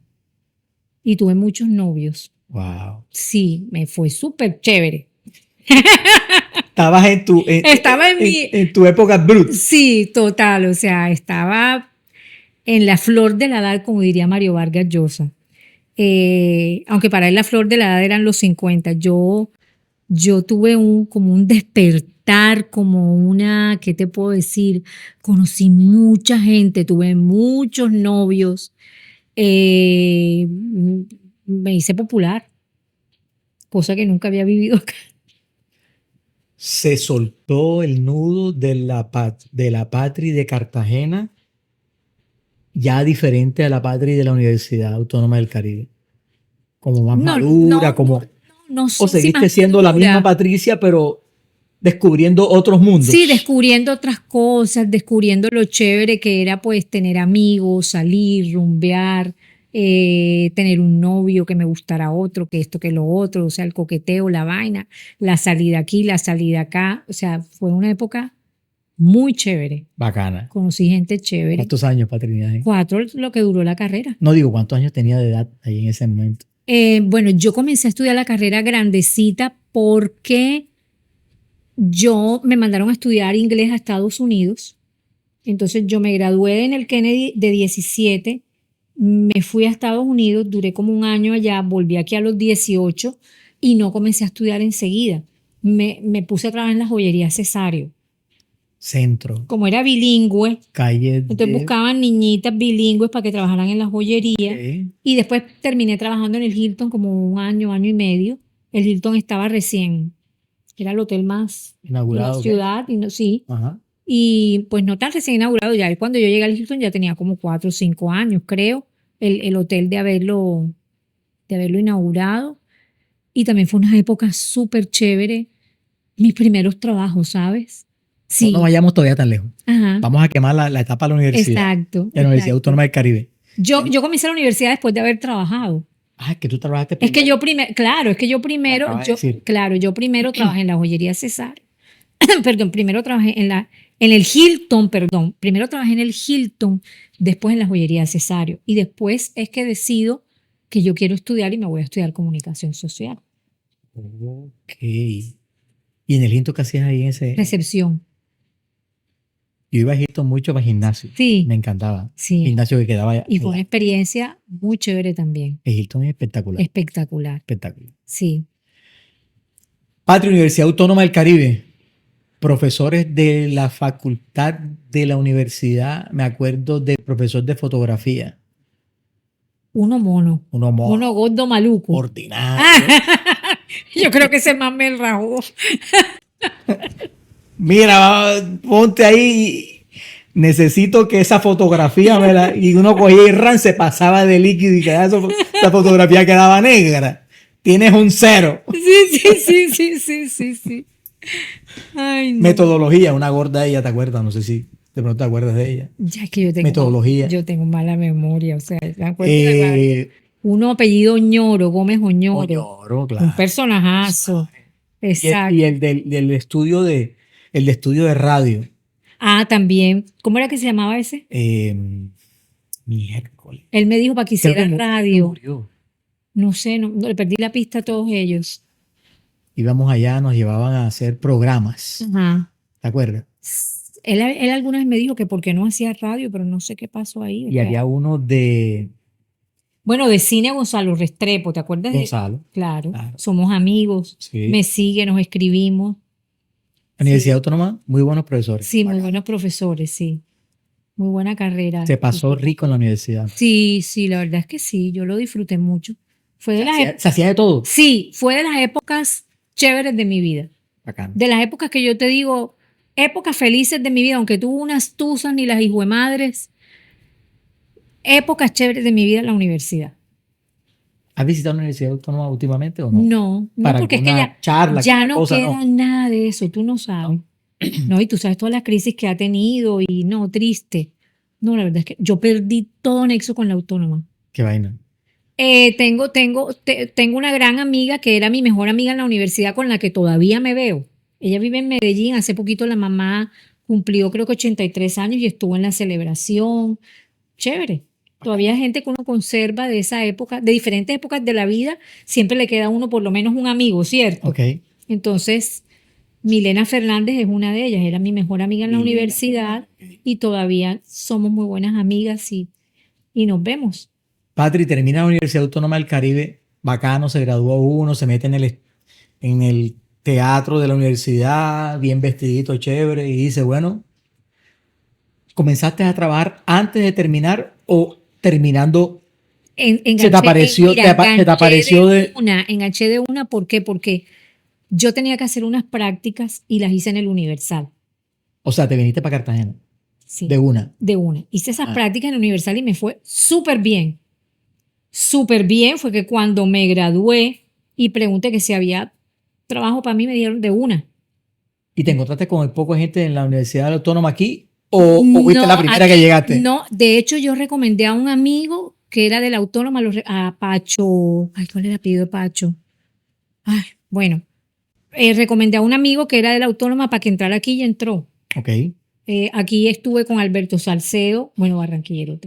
Y tuve muchos novios. Wow. Sí, me fue súper chévere. Estabas en tu, Estaba en tu época brut. Sí, total. O sea, estaba en la flor de la edad, como diría Mario Vargas Llosa. Aunque para él la flor de la edad eran los 50. Yo tuve como un despertar, como una, ¿qué te puedo decir? Conocí mucha gente, tuve muchos novios. Me hice popular, cosa que nunca había vivido acá. Se soltó el nudo de la Patri de Cartagena, ya diferente a la Patri de la Universidad Autónoma del Caribe. Como más madura, como... No o sé si seguiste más siendo la madura. misma Patricia, pero descubriendo otros mundos. Sí, descubriendo otras cosas, descubriendo lo chévere que era pues tener amigos, salir, rumbear, tener un novio, que me gustara otro, que esto, que lo otro, o sea, el coqueteo, la vaina, la salida aquí, la salida acá, o sea, fue una época muy chévere. Bacana. Conocí gente chévere. ¿Cuántos años, Patrinidad? 4, lo que duró la carrera. No digo cuántos años tenía de edad ahí en ese momento. Bueno, yo comencé a estudiar la carrera grandecita porque yo me mandaron a estudiar inglés a Estados Unidos. Entonces yo me gradué en el Kennedy de 17, me fui a Estados Unidos, duré como un año allá, volví aquí a los 18 y no comencé a estudiar enseguida. Me puse a trabajar en la joyería Cesario. Centro, Como era bilingüe, calle entonces buscaban niñitas bilingües para que trabajaran en la joyería. Ok. Y después terminé trabajando en el Hilton como un año, año y medio. El Hilton estaba recién, era el hotel más Inaugurado. de la ¿ok? ciudad, y no, sí. Ajá. Y pues no tan recién inaugurado ya. Y cuando yo llegué al Hilton ya tenía como 4 o 5 años, creo, el hotel de haberlo inaugurado. Y también fue una época súper chévere. Mis primeros trabajos, ¿sabes? Sí. No vayamos todavía tan lejos. Ajá. Vamos a quemar la etapa de la universidad. Exacto. De la Universidad Autónoma del Caribe. Yo comencé la universidad después de haber trabajado. Ah, que tú trabajaste Es que primero. yo primero, acabas de decir. yo primero trabajé en la joyería Cesario. Perdón, primero trabajé en el Hilton, perdón. Primero trabajé en el Hilton, después en la joyería Cesario. Y después es que decido que yo quiero estudiar y me voy a estudiar comunicación social. Ok. ¿Y en el Hilton qué hacías ahí en ese? Recepción. Yo iba a Hilton mucho para gimnasio. Sí. Me encantaba. Sí. Gimnasio que quedaba allá. Y fue una experiencia muy chévere también. El Hilton es espectacular. Espectacular. Espectacular. Sí. Patria, Universidad Autónoma del Caribe. Profesores de la facultad de la universidad. Me acuerdo del profesor de fotografía. Uno mono. Uno mono. Uno gordo maluco. Ordinario. Yo creo que ese más me rajó. Mira, ponte ahí. Necesito que esa fotografía y uno cogía y se pasaba de líquido y esa fotografía quedaba negra. Tienes un 0. Sí. Ay, no. Metodología, una gorda ella, ¿te acuerdas? No sé si de pronto te acuerdas de ella. Ya es que yo tengo Metodología. Yo tengo mala memoria, o sea, me acuerdo de uno apellido Oñoro, Gómez Oñoro. Oñoro, claro. Un personajazo. Exacto. Y el del estudio de radio. Ah, también. ¿Cómo era que se llamaba ese? Miércoles. Él me dijo para que hiciera Creo que radio. murió. No sé, no, le perdí la pista a todos ellos. Íbamos allá, nos llevaban a hacer programas. Ajá. ¿Te acuerdas? Él alguna vez me dijo que por qué no hacía radio, pero no sé qué pasó ahí. Y había uno de Bueno, de cine Gonzalo Restrepo, ¿te acuerdas Gonzalo. de? Claro. Somos amigos. Sí. Me sigue, nos escribimos. La Universidad Autónoma, muy buenos profesores. Sí, muy buenos profesores, sí. muy buena carrera. Se pasó rico en la universidad. Sí, sí, la verdad es que sí, yo lo disfruté mucho. Fue de Se hacía de todo. sí, fue de las épocas chéveres de mi vida. Bacán. De las épocas que yo te digo, épocas felices de mi vida, aunque tuvo unas tusas ni las hijuemadres, épocas chéveres de mi vida en la universidad. ¿Has visitado la Universidad Autónoma últimamente o no? No, Para porque es que alguna charla, ya alguna no cosa, queda nada de eso, tú no sabes. No, y tú sabes todas las crisis que ha tenido y no, triste. No, la verdad es que yo perdí todo nexo con la autónoma. Qué vaina. Tengo una gran amiga que era mi mejor amiga en la universidad con la que todavía me veo. Ella vive en Medellín, hace poquito la mamá cumplió creo que 83 años y estuvo en la celebración. Chévere. Todavía hay gente que uno conserva de esa época, de diferentes épocas de la vida, siempre le queda a uno por lo menos un amigo, ¿cierto? Ok. Entonces, Milena Fernández es una de ellas, era mi mejor amiga en la universidad y todavía somos muy buenas amigas y nos vemos. Patri termina la Universidad Autónoma del Caribe, bacano, se graduó uno, se mete en el teatro de la universidad, bien vestidito, chévere, y dice, bueno, ¿comenzaste a trabajar antes de terminar o terminando? Se te apareció, Mira, se te apareció de... enganché de una, ¿por qué? Porque yo tenía que hacer unas prácticas y las hice en el Universal. O sea, te viniste para Cartagena. Sí, De una. de una. Hice esas prácticas en el Universal y me fue súper bien. Súper bien fue que cuando me gradué y pregunté que si había trabajo para mí, me dieron de una. ¿Y te encontraste con el poco gente en la Universidad Autónoma aquí? ¿O fuiste No, la primera aquí- que llegaste? No, de hecho yo recomendé a un amigo que era de la Autónoma, a Pacho. Ay, ¿cuál era el apellido de Pacho? Ay, bueno, recomendé a un amigo que era de la Autónoma para que entrara aquí y entró. Ok. Aquí estuve con Alberto Salcedo, bueno, barranquillero.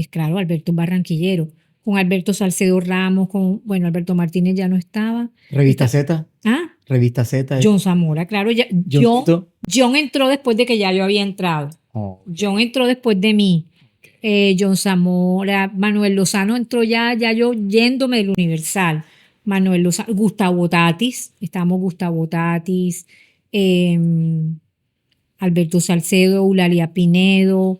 Claro, Alberto es barranquillero. Con Alberto Salcedo Ramos, bueno, Alberto Martínez ya no estaba. Revista Z. Ah, Revista Z. John Zamora, claro. Johncito. John entró después de que ya yo había entrado. Oh. John entró después de mí. John Zamora, Manuel Lozano entró ya yo yéndome del Universal. Manuel Lozano, Gustavo Tatis, estábamos Gustavo Tatis, Alberto Salcedo, Eulalia Pinedo,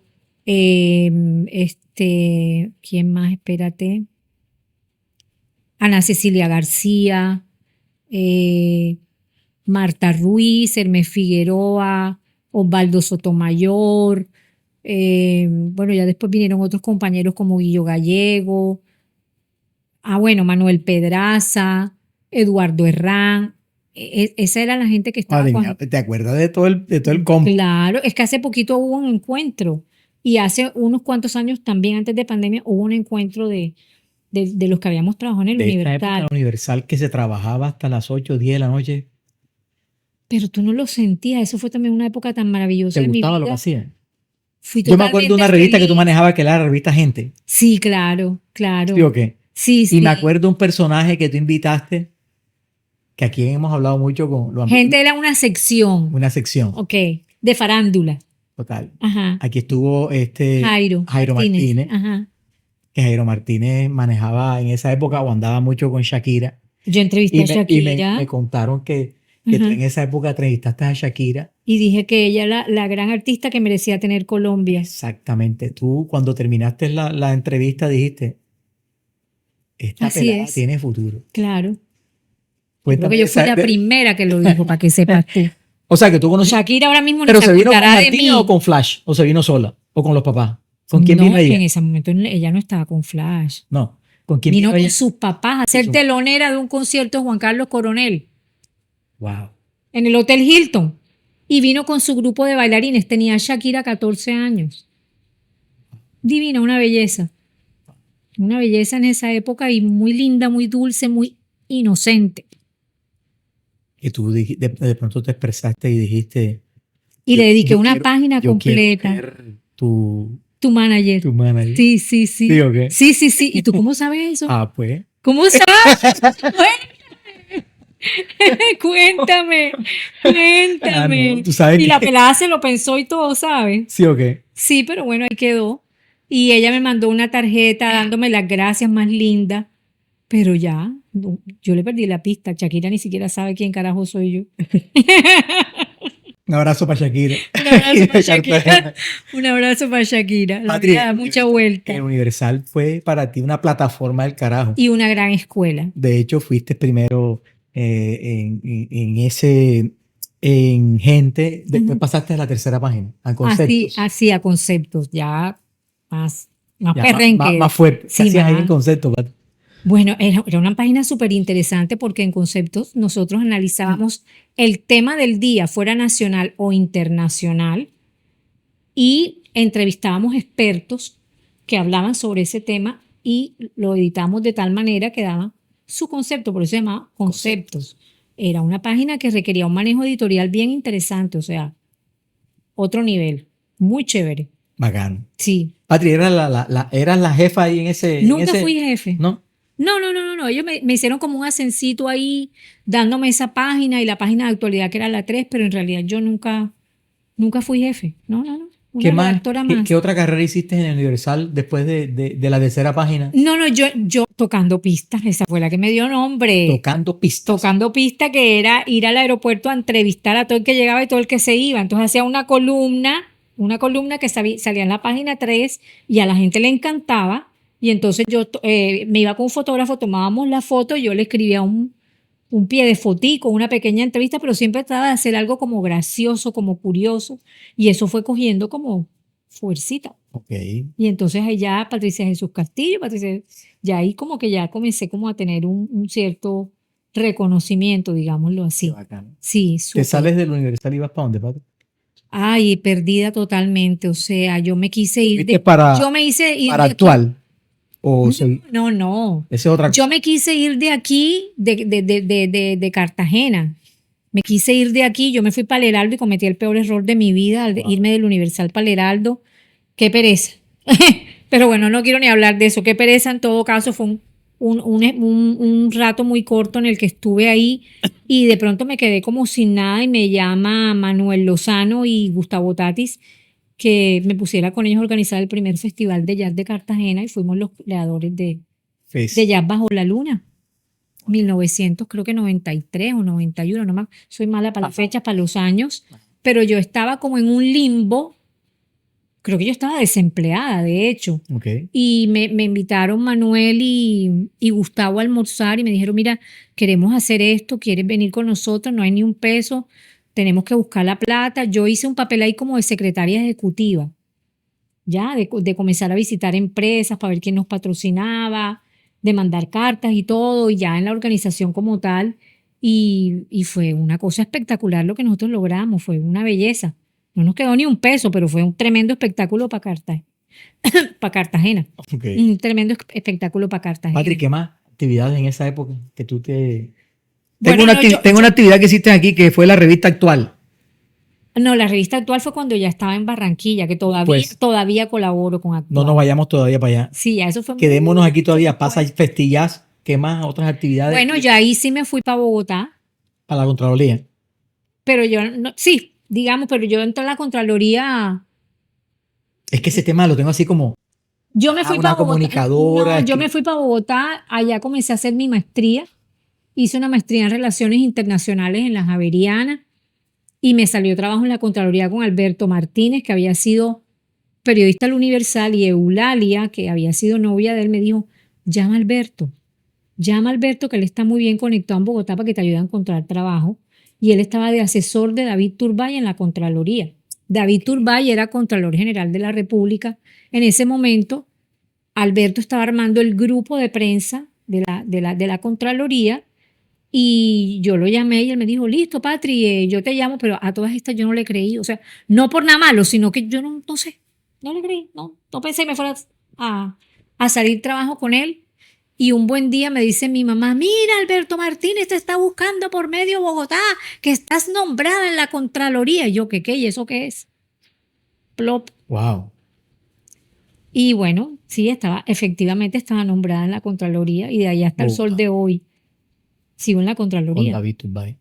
¿quién más? Espérate. Ana Cecilia García, Marta Ruiz, Hermes Figueroa, Osvaldo Sotomayor. Bueno, ya después vinieron otros compañeros como Guillo Gallego. Bueno, Manuel Pedraza, Eduardo Herrán. Esa era la gente que estaba Madre con... mía, ¿te acuerdas de todo el combo? Claro, es que hace poquito hubo un encuentro y hace unos cuantos años también, antes de pandemia, hubo un encuentro de los que habíamos trabajado en el De esta época Universal. Universal que se trabajaba hasta las 8 o 10 de la noche. Pero tú no lo sentías, eso fue también una época tan maravillosa ¿Te de mi gustaba vida. lo que hacía? Fui Yo me acuerdo de una totalmente revista que tú feliz. manejabas que era la revista Gente. Sí, claro, claro. ¿Sí o qué? Sí, Y sí. me acuerdo de un personaje que tú invitaste, que aquí hemos hablado mucho con los Gente era una sección, una sección. ok, de farándula. Total. Ajá. Aquí estuvo Jairo Martínez, Ajá. que Jairo Martínez manejaba en esa época o andaba mucho con Shakira. Yo entrevisté Y a Shakira me contaron que tú Ajá. en esa época entrevistaste a Shakira. y dije que ella era la gran artista que merecía tener Colombia. Exactamente. Tú cuando terminaste la entrevista dijiste, esta Así pelada es. tiene futuro. Claro. Cuéntame Creo que yo fui esa- la primera que lo dijo, para que sepas tú. O sea, que tú conociste. Shakira ahora mismo Pero ni se se vino con acordará de Martínez mí. o con Flash, o se vino sola, o con los papás. ¿Con quién no, vino es que ella? en ese momento ella no estaba con Flash. No. ¿Con quién Vino vino con ella? sus papás a ser Su- telonera de un concierto de Juan Carlos Coronel Wow. en el Hotel Hilton. Y vino con su grupo de bailarines. Tenía Shakira 14 años. Divina, una belleza. Una belleza en esa época y muy linda, muy dulce, muy inocente. Y tú de pronto te expresaste y dijiste. Y yo- le dediqué yo una quiero- página yo quiero completa. ser tu Tu manager. manager. Sí, sí, sí. ¿Sí o qué? Sí, sí, sí. ¿Y tú cómo sabes eso? Ah, pues. ¿Cómo sabes? Cuéntame, cuéntame. Ah, no, tú sabes Y la que- pelada se lo pensó y todo, ¿sabes? ¿Sí o qué? Sí, pero bueno, ahí quedó. Y ella me mandó una tarjeta dándome las gracias más lindas. Pero ya, yo le perdí la pista. Shakira ni siquiera sabe quién carajo soy yo. Un abrazo para Shakira. Un abrazo Y de para Shakira. Cartagena. Un abrazo para Shakira. La Patri, vida da mucha vuelta. el Universal fue para ti una plataforma del carajo. Y una gran escuela. De hecho, fuiste primero en ese, en gente, después Ujú. pasaste a la tercera página, a Así, conceptos. así a conceptos, ya más Ya, perrenque. más fuerte. ¿Qué Sí, hacías ahí en más. conceptos, Patri? Bueno, era una página súper interesante porque en conceptos nosotros analizábamos el tema del día, fuera nacional o internacional, y entrevistábamos expertos que hablaban sobre ese tema y lo editamos de tal manera que daban su concepto, por eso se llamaba Conceptos. Era una página que requería un manejo editorial bien interesante, o sea, otro nivel, muy chévere. Bacano. Sí. Patri, ¿eras la jefa ahí en ese? Nunca fui jefe. ¿No? No. Ellos me hicieron como un ascencito ahí, dándome esa página y la página de actualidad que era la 3, pero en realidad yo nunca fui jefe. No. ¿Qué Una más? redactora ¿Qué, más. qué otra carrera hiciste en el Universal después de la tercera página? No, yo tocando pistas, esa fue la que me dio nombre. Tocando pistas. Tocando pista, que era ir al aeropuerto a entrevistar a todo el que llegaba y todo el que se iba. Entonces hacía una columna que salía en la página 3 y a la gente le encantaba. Y entonces yo me iba con un fotógrafo, tomábamos la foto y yo le escribía un pie de fotico, una pequeña entrevista, pero siempre trataba de hacer algo como gracioso, como curioso. Y eso fue cogiendo como fuercita. Ok. Y entonces ahí ya Patricia Jesús Castillo, ya ahí como que ya comencé como a tener un cierto reconocimiento, digámoslo Qué así. bacano. Sí, ¿Te súper. sales del Universal y vas para dónde, Patri? Ay, perdida totalmente. O sea, yo me quise ir ¿Fuiste para yo me hice ir para de aquí. actual? ¿O seguí? No. Esa es otra Yo me quise ir de aquí, de Cartagena. Me quise ir de aquí, yo me fui para el Heraldo y cometí el peor error de mi vida al Wow. irme del Universal para el Heraldo. Qué pereza. Pero bueno, no quiero ni hablar de eso. Qué pereza, en todo caso, fue un rato muy corto en el que estuve ahí y de pronto me quedé como sin nada y me llama Manuel Lozano y Gustavo Tatis que me pusiera con ellos a organizar el primer festival de jazz de Cartagena y fuimos los creadores de Face. Jazz Bajo la Luna. 1900, creo que 93 o 91, no más, soy mala para las fechas, para los años, pero yo estaba como en un limbo, creo que yo estaba desempleada, de hecho, Ok. y me invitaron Manuel y Gustavo a almorzar y me dijeron, mira, queremos hacer esto, ¿quieres venir con nosotros? No hay ni un peso, tenemos que buscar la plata. Yo hice un papel ahí como de secretaria ejecutiva, ya, de comenzar a visitar empresas para ver quién nos patrocinaba, de mandar cartas y todo, y ya en la organización como tal. Y fue una cosa espectacular lo que nosotros logramos, fue una belleza. No nos quedó ni un peso, pero fue un tremendo espectáculo para Cartagena. Ok. Un tremendo espectáculo para Cartagena. Patri, ¿qué más actividades en esa época que tú te... Bueno, Tengo una actividad que hiciste aquí que fue la revista Actual. No, la revista Actual fue cuando ya estaba en Barranquilla, que Pues- todavía colaboro con Actual. No nos vayamos todavía para allá. Sí, ya eso fue Quedémonos aquí todavía. después. Pasa Festillas. ¿Qué más? Otras actividades Bueno, ya ahí sí me fui para Bogotá, para la Contraloría. pero yo no, sí, digamos, pero yo entré a la Contraloría. Es que ese tema lo tengo así como Yo me fui una para Bogotá. comunicadora. No, yo me fui para Bogotá, allá comencé a hacer mi maestría. Hice una maestría en Relaciones Internacionales en la Javeriana y me salió trabajo en la Contraloría con Alberto Martínez, que había sido periodista del Universal, y Eulalia, que había sido novia de él, me dijo, llama a Alberto, que él está muy bien conectado en Bogotá para que te ayude a encontrar trabajo. Y él estaba de asesor de David Turbay en la Contraloría. David Turbay era Contralor General de la República. En ese momento, Alberto estaba armando el grupo de prensa de la Contraloría y yo lo llamé y él me dijo, listo, Patri, yo te llamo, pero a todas estas yo no le creí. O sea, no por nada malo, sino que yo no sé, no le creí, no pensé que me fuera a salir trabajo con él. Y un buen día me dice mi mamá, mira, Alberto Martínez te está buscando por medio Bogotá, que estás nombrada en la Contraloría. Y yo, ¿qué? ¿Y eso qué es? Plop. Wow. Y bueno, sí, efectivamente estaba nombrada en la Contraloría y de ahí hasta el sol de hoy sigo en la Con Contraloría. David Turbay.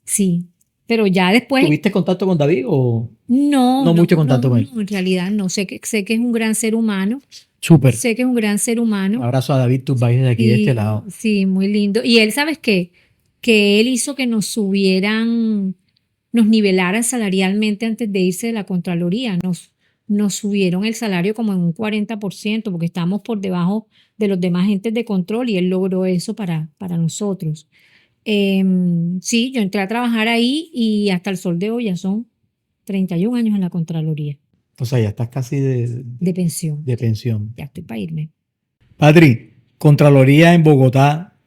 Sí, pero ya después... ¿Tuviste contacto con David o No mucho contacto con él? No, en realidad no, sé que es un gran ser humano, Súper. sé que es un gran ser Un humano. abrazo a David Turbay desde aquí, de este lado. Sí, muy lindo. Y él, ¿sabes qué? Que él hizo que nos subieran nos nivelaran salarialmente antes de irse de la Contraloría. Nos subieron el salario como en un 40% porque estábamos por debajo de los demás agentes de control y él logró eso para nosotros. Sí, yo entré a trabajar ahí y hasta el sol de hoy ya son 31 años en la Contraloría O sea, ya estás casi de pensión. de pensión. Ya estoy para irme. Patri, Contraloría en Bogotá.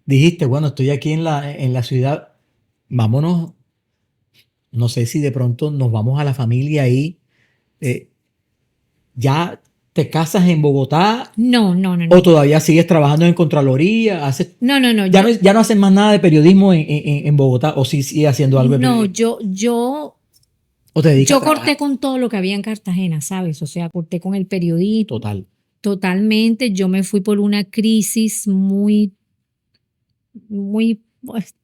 Dijiste, bueno, estoy aquí en la ciudad. Vámonos. No sé si de pronto nos vamos a la familia ahí. ¿Ya te casas en Bogotá No. o todavía sigues trabajando en Contraloría? No. Ya no haces más nada de periodismo en Bogotá o sí sigues haciendo algo de No, periodismo? yo ¿O te dedicas Yo a trabajar? corté con todo lo que había en Cartagena, ¿sabes? O sea, corté con el periodismo Total. totalmente. Yo me fui por una crisis muy, pues,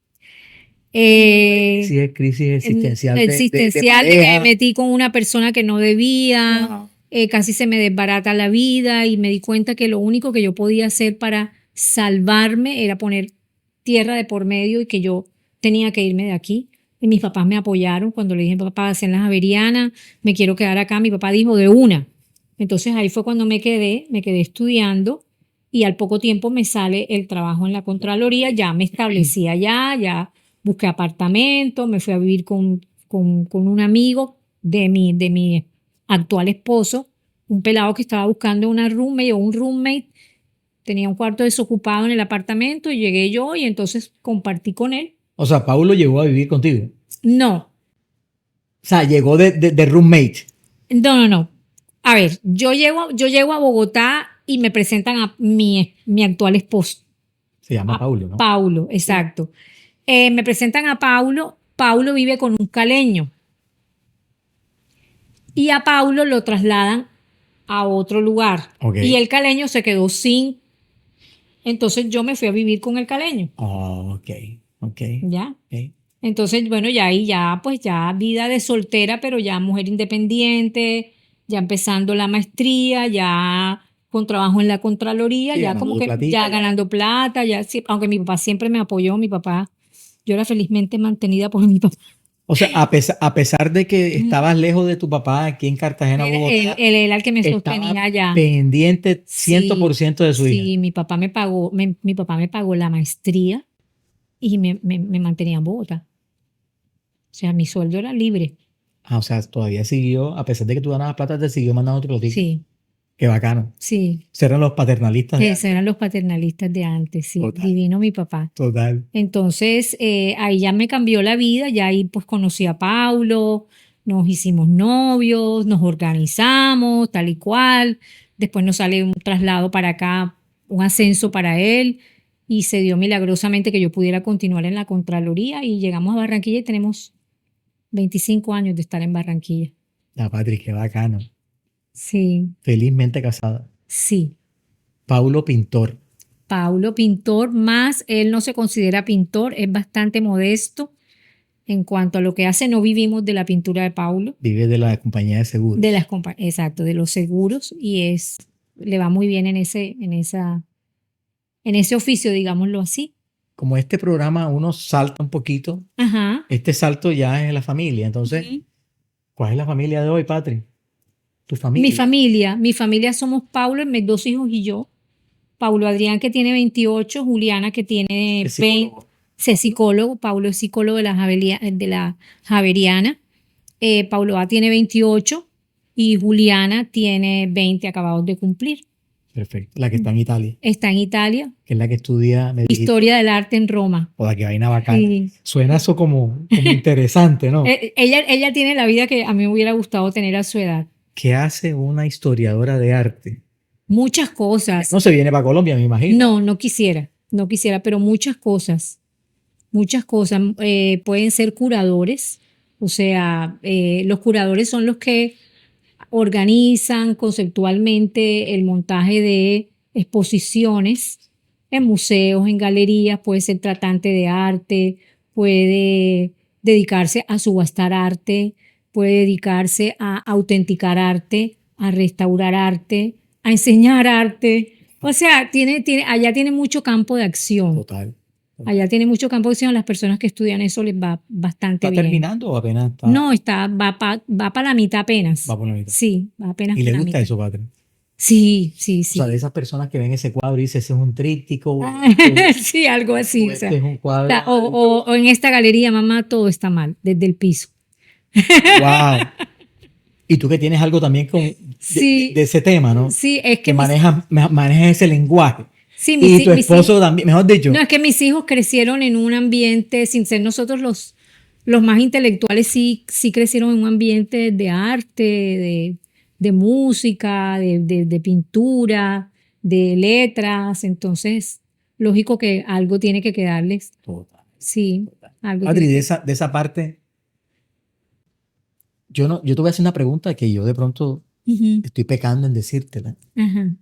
Sí, es crisis existencial existencial, de de que me pareja. metí con una persona que no debía, Wow. casi se me desbarata la vida y me di cuenta que lo único que yo podía hacer para salvarme era poner tierra de por medio y que yo tenía que irme de aquí. Y mis papás me apoyaron cuando le dije, papá, hacen las Javerianas, me quiero quedar acá. Mi papá dijo, de una. Entonces ahí fue cuando me quedé estudiando y al poco tiempo me sale el trabajo en la Contraloría, ya me establecí allá, ya busqué apartamento, me fui a vivir con un amigo de mi actual esposo, un pelado que estaba buscando una roommate o un roommate, tenía un cuarto desocupado en el apartamento y llegué yo y entonces compartí con él. O sea, Paulo llegó a vivir contigo. No, O sea, llegó de roommate. no. A ver, yo llego a Bogotá y me presentan a mi actual esposo. Se llama A Paulo, ¿no? Paulo, exacto. Me presentan a Paulo. Paulo vive con un caleño. Y a Paulo lo trasladan a otro lugar. Ok. Y el caleño se quedó sin. Entonces yo me fui a vivir con el caleño. Oh, ok. ¿Ya? Ok. Entonces, bueno, ya ahí ya, pues ya vida de soltera, pero ya mujer independiente, ya empezando la maestría, ya con trabajo en la Contraloría, Sí, ya ganando como tu que platita, ya ya. ganando plata, ya sí, aunque mi papá siempre me apoyó, mi papá, yo era felizmente mantenida por mi papá. O sea, a pesar de que estabas lejos de tu papá aquí en Cartagena, Bogotá, Él era el que me estaba sostenía ya. pendiente Sí, 100% de su hija. sí, mi papá me pagó la maestría y me mantenía en Bogotá. O sea, mi sueldo era libre. Ah, o sea, todavía siguió, a pesar de que tú ganabas plata, te siguió mandando otro platica. Sí, Qué bacano. sí. Eran los paternalistas de Esos eran los paternalistas de antes, sí. Total. Divino mi papá. Total. Entonces, ahí ya me cambió la vida, ya ahí pues conocí a Paulo, nos hicimos novios, nos organizamos, tal y cual. Después nos sale un traslado para acá, un ascenso para él, y se dio milagrosamente que yo pudiera continuar en la Contraloría y llegamos a Barranquilla y tenemos 25 años de estar en Barranquilla. La Patri, qué bacano. Sí, Felizmente casada. sí. Paulo pintor. Paulo, pintor, más él no se considera pintor, es bastante modesto en cuanto a lo que hace. No vivimos de la pintura de Paulo, Vive de la compañía de seguros. exacto, de los seguros y le va muy bien en ese oficio, digámoslo así. Como este programa uno salta un poquito, Ajá. este salto ya es en la familia. Entonces, Ujú. ¿cuál es la familia de hoy, Patri? Tu Mi familia. familia somos Paulo, mis dos hijos y yo. Paulo Adrián que tiene 28, Juliana que tiene Es 20, psicólogo. es psicólogo, Paulo es psicólogo de la Javeriana. Paulo A tiene 28 y Juliana tiene 20 acabados de cumplir. Perfecto. La que está en Italia, Está en Italia, que es la que estudia, me dijiste, Historia del Arte en Roma. o la que vaina bacana. Sí. Suena eso como interesante, ¿no? Ella tiene la vida que a mí me hubiera gustado tener a su edad. ¿Qué hace una historiadora de arte? Muchas cosas. No se viene para Colombia, me imagino. No quisiera, pero muchas cosas. Muchas cosas. Pueden ser curadores, o sea, los curadores son los que organizan conceptualmente el montaje de exposiciones en museos, en galerías, puede ser tratante de arte, puede dedicarse a subastar arte, puede dedicarse a autenticar arte, a restaurar arte, a enseñar arte. O sea, allá tiene mucho campo de acción. Total. Allá tiene mucho campo de visión. Las personas que estudian eso les va bastante ¿Está bien. terminando o apenas está? No, va para la mitad apenas. Va por la mitad. Sí, va apenas ¿Y por le la gusta mitad. eso, Patria? Sí, sí, O sea, de sí. esas personas que ven ese cuadro y dicen, ese es un tríptico, Sí, algo así. o O sea, este es un cuadro. o en esta galería, mamá, todo está mal, desde el piso. ¡Wow! Y tú que tienes algo también Sí, de ese tema, ¿no? sí, es Que que manejas ese lenguaje. sí, Y tu esposo también, mejor dicho. no, es que mis hijos crecieron en un ambiente, sin ser nosotros los más intelectuales, sí, sí crecieron en un ambiente de arte, de música, de pintura, de letras. Entonces, lógico que algo tiene que quedarles. Total. Sí, algo Adri, tiene de esa parte, yo te voy a hacer una pregunta que yo de pronto Ujú. estoy pecando en decírtela. Ajá,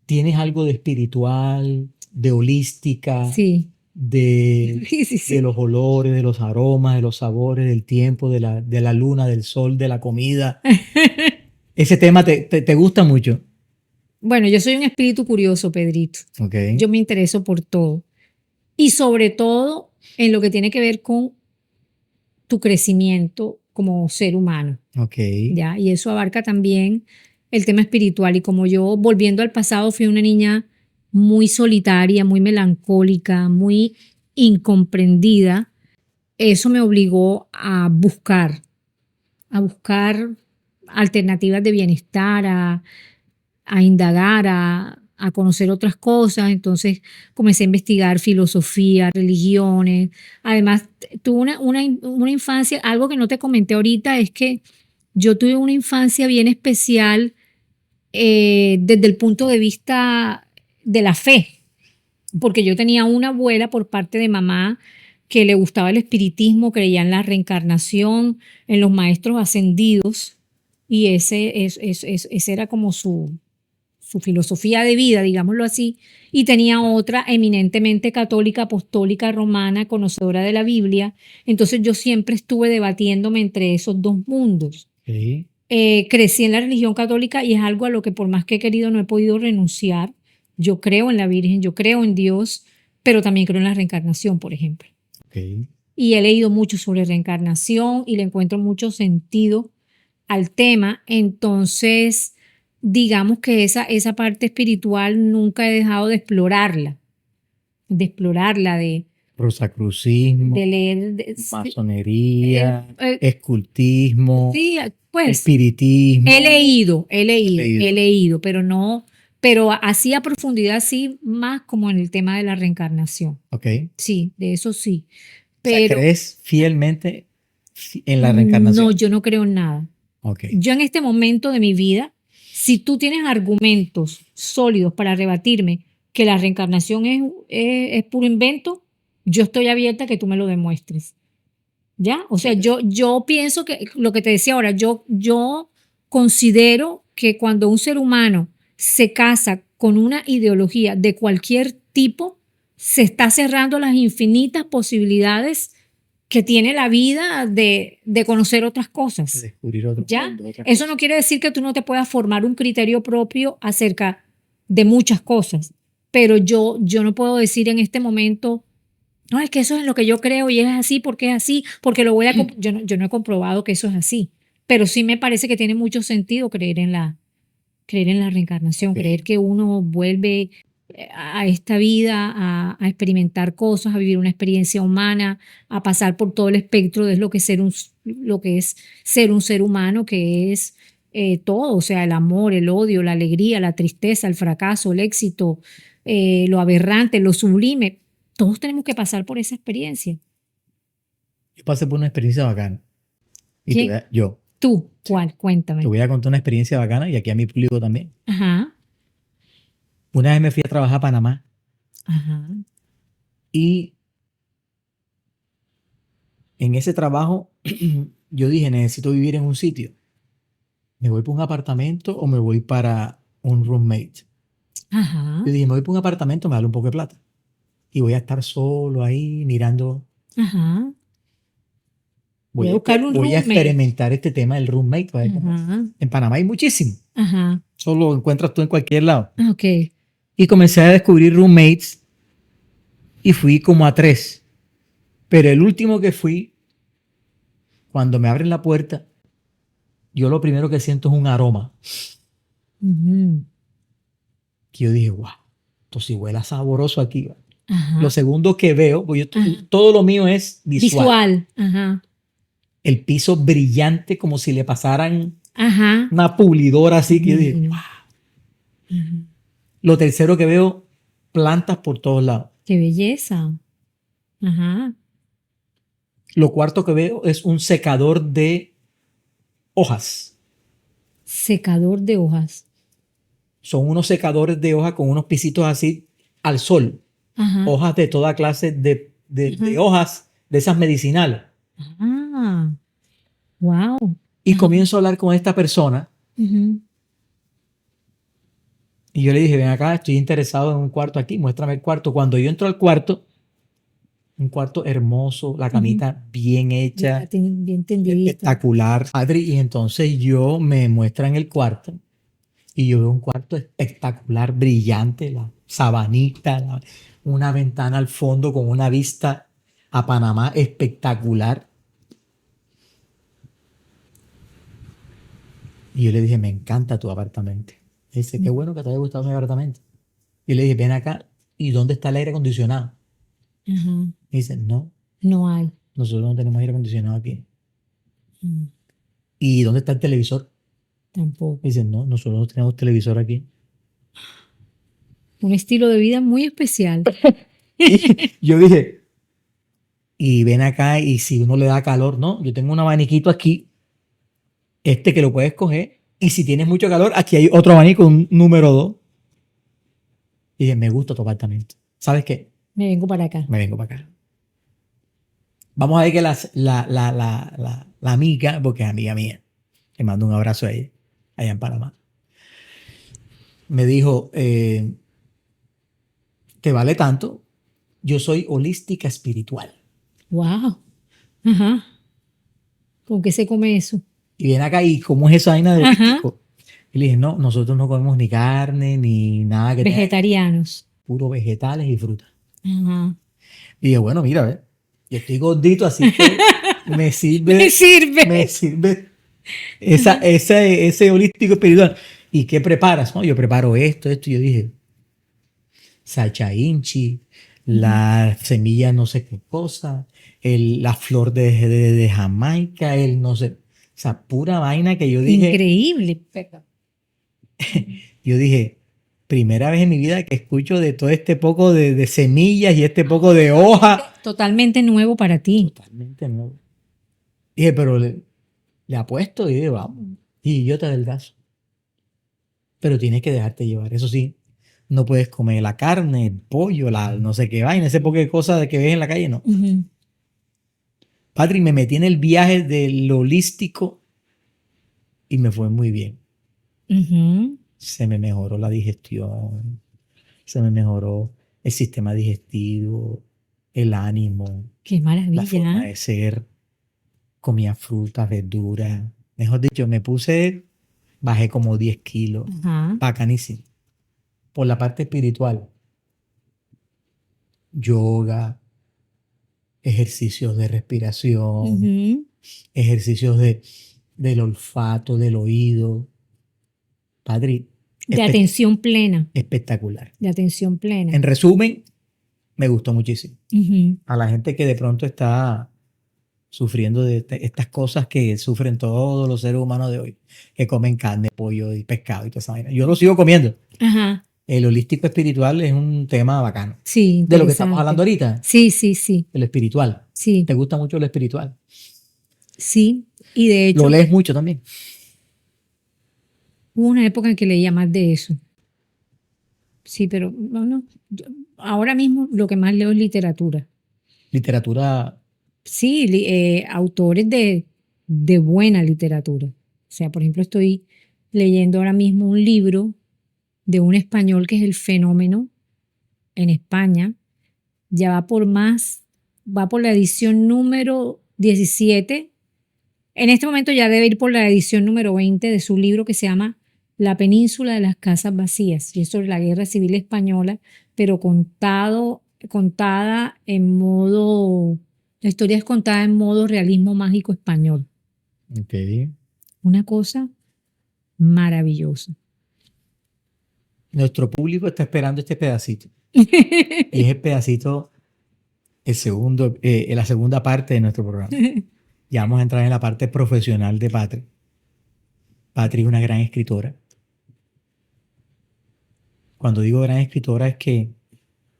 ¿Tienes algo de espiritual, de holística, sí. de, Sí, sí, de sí. los olores, de los aromas, de los sabores, del tiempo, de la luna, del sol, de la comida? Ese tema te gusta mucho. Bueno, yo soy un espíritu curioso, Pedrito. Ok, Yo me intereso por todo. Y sobre todo en lo que tiene que ver con tu crecimiento como ser humano, ok. ¿ya? Y eso abarca también el tema espiritual. Y como yo, volviendo al pasado, fui una niña muy solitaria, muy melancólica, muy incomprendida, eso me obligó a buscar alternativas de bienestar, a indagar, a conocer otras cosas. Entonces comencé a investigar filosofía, religiones. Además, tuve una infancia, algo que no te comenté ahorita es que yo tuve una infancia bien especial desde el punto de vista de la fe, porque yo tenía una abuela por parte de mamá que le gustaba el espiritismo, creía en la reencarnación, en los maestros ascendidos, y ese era como su filosofía de vida, digámoslo así, y tenía otra eminentemente católica, apostólica, romana, conocedora de la Biblia. Entonces yo siempre estuve debatiéndome entre esos dos mundos. Ok. Crecí en la religión católica y es algo a lo que por más que he querido no he podido renunciar. Yo creo en la Virgen, yo creo en Dios, pero también creo en la reencarnación, por ejemplo. Ok. Y he leído mucho sobre reencarnación y le encuentro mucho sentido al tema. Entonces, digamos que esa parte espiritual nunca he dejado de explorarla, Rosacrucismo, de leer. masonería, Eh, escultismo, sí, pues espiritismo. he leído, pero no, pero así a profundidad sí, más como en el tema de la reencarnación. Ok. Sí, de eso sí. O sea, Pero ¿crees fielmente en la no, reencarnación? yo no creo en nada. Ok. Yo en este momento de mi vida, si tú tienes argumentos sólidos para rebatirme que la reencarnación es puro invento, yo estoy abierta a que tú me lo demuestres. ¿Ya? O sea, yo pienso que lo que te decía ahora, yo considero que cuando un ser humano se casa con una ideología de cualquier tipo, se está cerrando las infinitas posibilidades que tiene la vida de conocer otras cosas. Descubrir otro ¿Ya? mundo, otra Eso cosa. no quiere decir que tú no te puedas formar un criterio propio acerca de muchas cosas, pero yo no puedo decir en este momento, no, es que eso es lo que yo creo y es así porque es así, porque lo voy a... yo no he comprobado que eso es así, pero sí me parece que tiene mucho sentido creer en la reencarnación, Ok. creer que uno vuelve a esta vida a experimentar cosas, a vivir una experiencia humana, a pasar por todo el espectro de lo que, lo que es ser un ser humano, que es todo, o sea, el amor, el odio, la alegría, la tristeza, el fracaso, el éxito, lo aberrante, lo sublime. Todos tenemos que pasar por esa experiencia. Yo pasé por una experiencia bacana. Y ¿Quién? yo ¿Tú? ¿Cuál? te Cuéntame. voy a contar una experiencia bacana y aquí a mi público también. Ajá, Una vez me fui a trabajar a Panamá ajá, y en ese trabajo yo dije, necesito vivir en un sitio. ¿Me voy para un apartamento o me voy para un roommate? ajá, Yo dije, me voy para un apartamento, me vale un poco de plata. Y voy a estar solo ahí mirando. ajá. Voy a Voy buscar un a roommate. experimentar este tema del roommate. A ver cómo es. Ajá, En Panamá hay muchísimo. ajá. Eso lo encuentras tú en cualquier lado. Ok. Y comencé a descubrir roommates y fui como a 3. Pero el último que fui, cuando me abren la puerta, yo lo primero que siento es un aroma. Ujú. Que yo dije, wow, esto sí huele a sabroso aquí. Ajá. Lo segundo que veo, pues Ajá. todo lo mío es visual. Visual. Ajá. El piso brillante, como si le pasaran Ajá. una pulidora así, que yo dije, Divino. wow. Ajá. Lo tercero que veo, plantas por todos lados. Qué belleza. Ajá. Lo cuarto que veo es un secador de hojas. Secador de hojas. Son unos secadores de hojas con unos pisitos así al sol. Ajá. Hojas de toda clase de Ajá. hojas de esas medicinales. Ah. Wow. Y Ajá. comienzo a hablar con esta persona Ujú. y yo le dije, ven acá, estoy interesado en un cuarto aquí, muéstrame el cuarto. Cuando yo entro al cuarto, un cuarto hermoso, la Ujú. camita bien hecha, Bien tendidita. espectacular. Adri, y entonces yo me muestran el cuarto y yo veo un cuarto espectacular, brillante, la sabanita, una ventana al fondo con una vista a Panamá espectacular. Y yo le dije, me encanta tu apartamento. Dice, qué bueno que te haya gustado mi apartamento. Y le dije, ven acá, ¿y dónde está el aire acondicionado? Ajá. Y dice, no, No hay. nosotros no tenemos aire acondicionado aquí. Mm, ¿Y dónde está el televisor? Tampoco. Y dice, no, nosotros no tenemos televisor aquí. Un estilo de vida muy especial. Y yo dije, y ven acá, y si uno le da calor, no, yo tengo un abaniquito aquí, que lo puedes coger, y si tienes mucho calor, aquí hay otro abanico, un número 2. Y dije, me gusta tu apartamento. ¿Sabes qué? Me vengo para acá. Me vengo para acá. Vamos a ver que la amiga, porque es amiga mía, le mando un abrazo a ella, allá en Panamá, me dijo, te vale tanto, yo soy holística espiritual. Wow. Ajá. ¿Con qué se come eso? Y viene acá, ¿y cómo es esa vaina de Ajá. holístico? Y le dije, no, nosotros no comemos ni carne, ni nada que tenga Vegetarianos. puro vegetales y frutas. Ajá. Y dije, bueno, mira, ve, yo estoy gordito, así que me sirve, Me sirve. me sirve ese holístico espiritual. ¿Y qué preparas? No, yo preparo esto. Y yo dije, salcha inchi, la semilla no sé qué cosa, la flor de Jamaica, el no sé, o sea, pura vaina que Increíble. yo dije, primera vez en mi vida que escucho de todo este poco de semillas y este poco de hoja. Totalmente nuevo para ti. Totalmente nuevo. Dije, pero le apuesto y dije, vamos. Y yo te adelgazo. Pero tienes que dejarte llevar. Eso sí, no puedes comer la carne, el pollo, la no sé qué vaina, ese poco de cosas que ves en la calle, no. Ujú. Patrick, me metí en el viaje del holístico y me fue muy bien. Ujú. Se me mejoró la digestión, se me mejoró el sistema digestivo, el ánimo, Qué la forma maravilla. de ser. Comía frutas, verduras. Mejor dicho, bajé como 10 kilos. Ajá. Bacanísimo. Por la parte espiritual, yoga, ejercicios de respiración, Ujú. ejercicios del olfato, del oído. Padre, De atención plena. espectacular. De atención plena. En resumen, me gustó muchísimo. Ujú. A la gente que de pronto está sufriendo de estas cosas que sufren todos los seres humanos de hoy, que comen carne, pollo y pescado y toda esa vaina. Yo lo sigo comiendo. Ajá. El holístico espiritual es un tema bacano. Sí, De lo que estamos interesante. hablando ahorita, Sí, sí, sí. el espiritual. Sí, ¿Te gusta mucho lo espiritual? sí. Y de hecho, Lo lees mucho también. hubo una época en que leía más de eso. Sí, pero bueno, ahora mismo lo que más leo es literatura. Literatura, Sí, autores de buena literatura. O sea, por ejemplo, estoy leyendo ahora mismo un libro de un español que es El Fenómeno en España. Ya va por la edición número 17. En este momento ya debe ir por la edición número 20 de su libro que se llama La península de las casas vacías, y es sobre la guerra civil española, pero contado contada en modo, la historia es contada en modo realismo mágico español. Ok. Una cosa maravillosa. Nuestro público está esperando este pedacito. Y es el pedacito, la segunda parte de nuestro programa. Ya vamos a entrar en la parte profesional de Patri. Patri es una gran escritora. Cuando digo gran escritora es que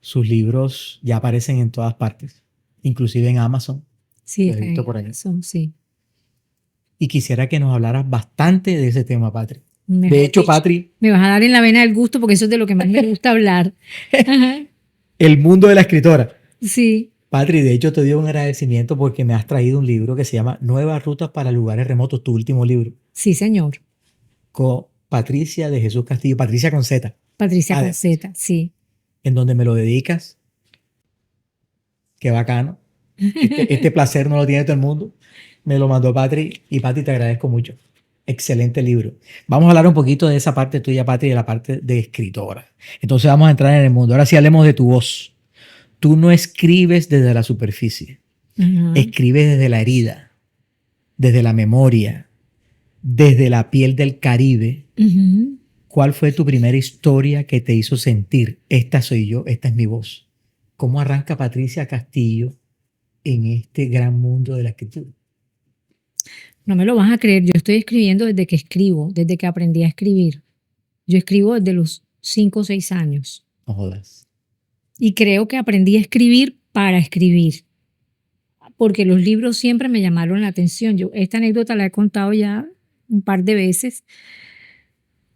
sus libros ya aparecen en todas partes, inclusive en Amazon. Sí, Lo he visto por ahí. sí. Y quisiera que nos hablaras bastante de ese tema, Patri. Mejor De hecho, dicho, Patri, me vas a dar en la vena del gusto porque eso es de lo que más me gusta hablar. Ajá. el mundo de la escritora. Sí. Patri, de hecho te doy un agradecimiento porque me has traído un libro que se llama Nuevas Rutas para Lugares Remotos, tu último libro, Sí, señor. con Patricia de Jesús Castillo, Patricia con Z, Patricia Ade, Conceta, sí. en donde me lo dedicas. Qué bacano. Este placer no lo tiene todo el mundo. Me lo mandó Patri y Patri, te agradezco mucho. Excelente libro. Vamos a hablar un poquito de esa parte tuya, Patri, de la parte de escritora. Entonces vamos a entrar en el mundo. Ahora sí hablemos de tu voz. Tú no escribes desde la superficie. Ajá. Escribes desde la herida, desde la memoria, desde la piel del Caribe. Ujú. ¿Cuál fue tu primera historia que te hizo sentir, esta soy yo, esta es mi voz? ¿Cómo arranca Patricia Castillo en este gran mundo de la escritura? No me lo vas a creer, yo estoy escribiendo desde que escribo, desde que aprendí a escribir. Yo escribo desde los 5 o 6 años. No jodas. Y creo que aprendí a escribir para escribir. Porque los libros siempre me llamaron la atención. Yo esta anécdota la he contado ya un par de veces.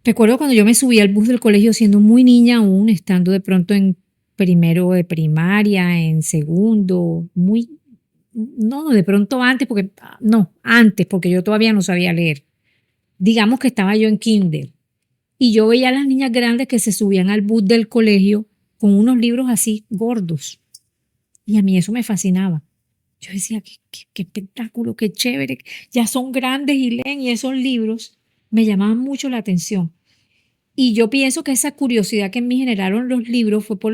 Recuerdo cuando yo me subí al bus del colegio siendo muy niña aún, estando de pronto en primero de primaria, en segundo, de pronto antes, porque yo todavía no sabía leer. Digamos que estaba yo en kinder y yo veía a las niñas grandes que se subían al bus del colegio con unos libros así gordos y a mí eso me fascinaba. Yo decía, qué espectáculo, qué chévere, ya son grandes y leen y esos libros me llamaban mucho la atención. Y yo pienso que esa curiosidad que en mí generaron los libros fue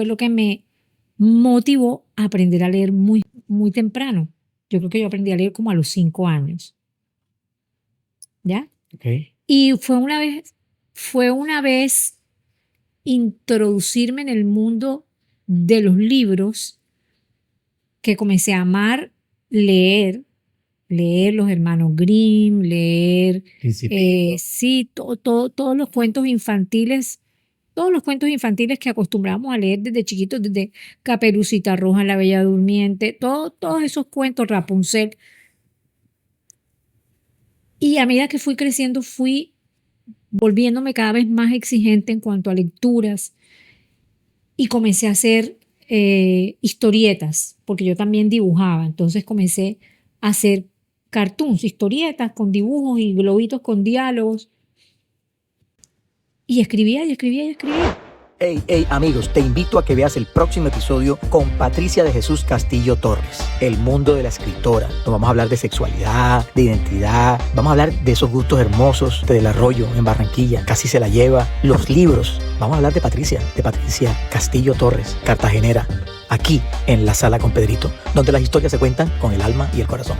lo que me motivó a aprender a leer muy, muy temprano. Yo creo que yo aprendí a leer como a los 5 años. ¿Ya? Okay. Y fue una vez introducirme en el mundo de los libros que comencé a amar leer los hermanos Grimm, leer, sí, todos los cuentos infantiles, que acostumbramos a leer desde chiquitos, desde Caperucita Roja, La Bella Durmiente, todos esos cuentos, Rapunzel. Y a medida que fui creciendo, fui volviéndome cada vez más exigente en cuanto a lecturas y comencé a hacer historietas, porque yo también dibujaba, entonces comencé a hacer cartoons, historietas con dibujos y globitos con diálogos. Y escribía. Hey amigos, te invito a que veas el próximo episodio con Patricia de Jesús Castillo Torres, el mundo de la escritora. Nos vamos a hablar de sexualidad, de identidad, vamos a hablar de esos gustos hermosos, de Del Arroyo en Barranquilla, Casi se la lleva, los libros. Vamos a hablar de Patricia Castillo Torres, cartagenera, aquí en La Sala con Pedrito, donde las historias se cuentan con el alma y el corazón.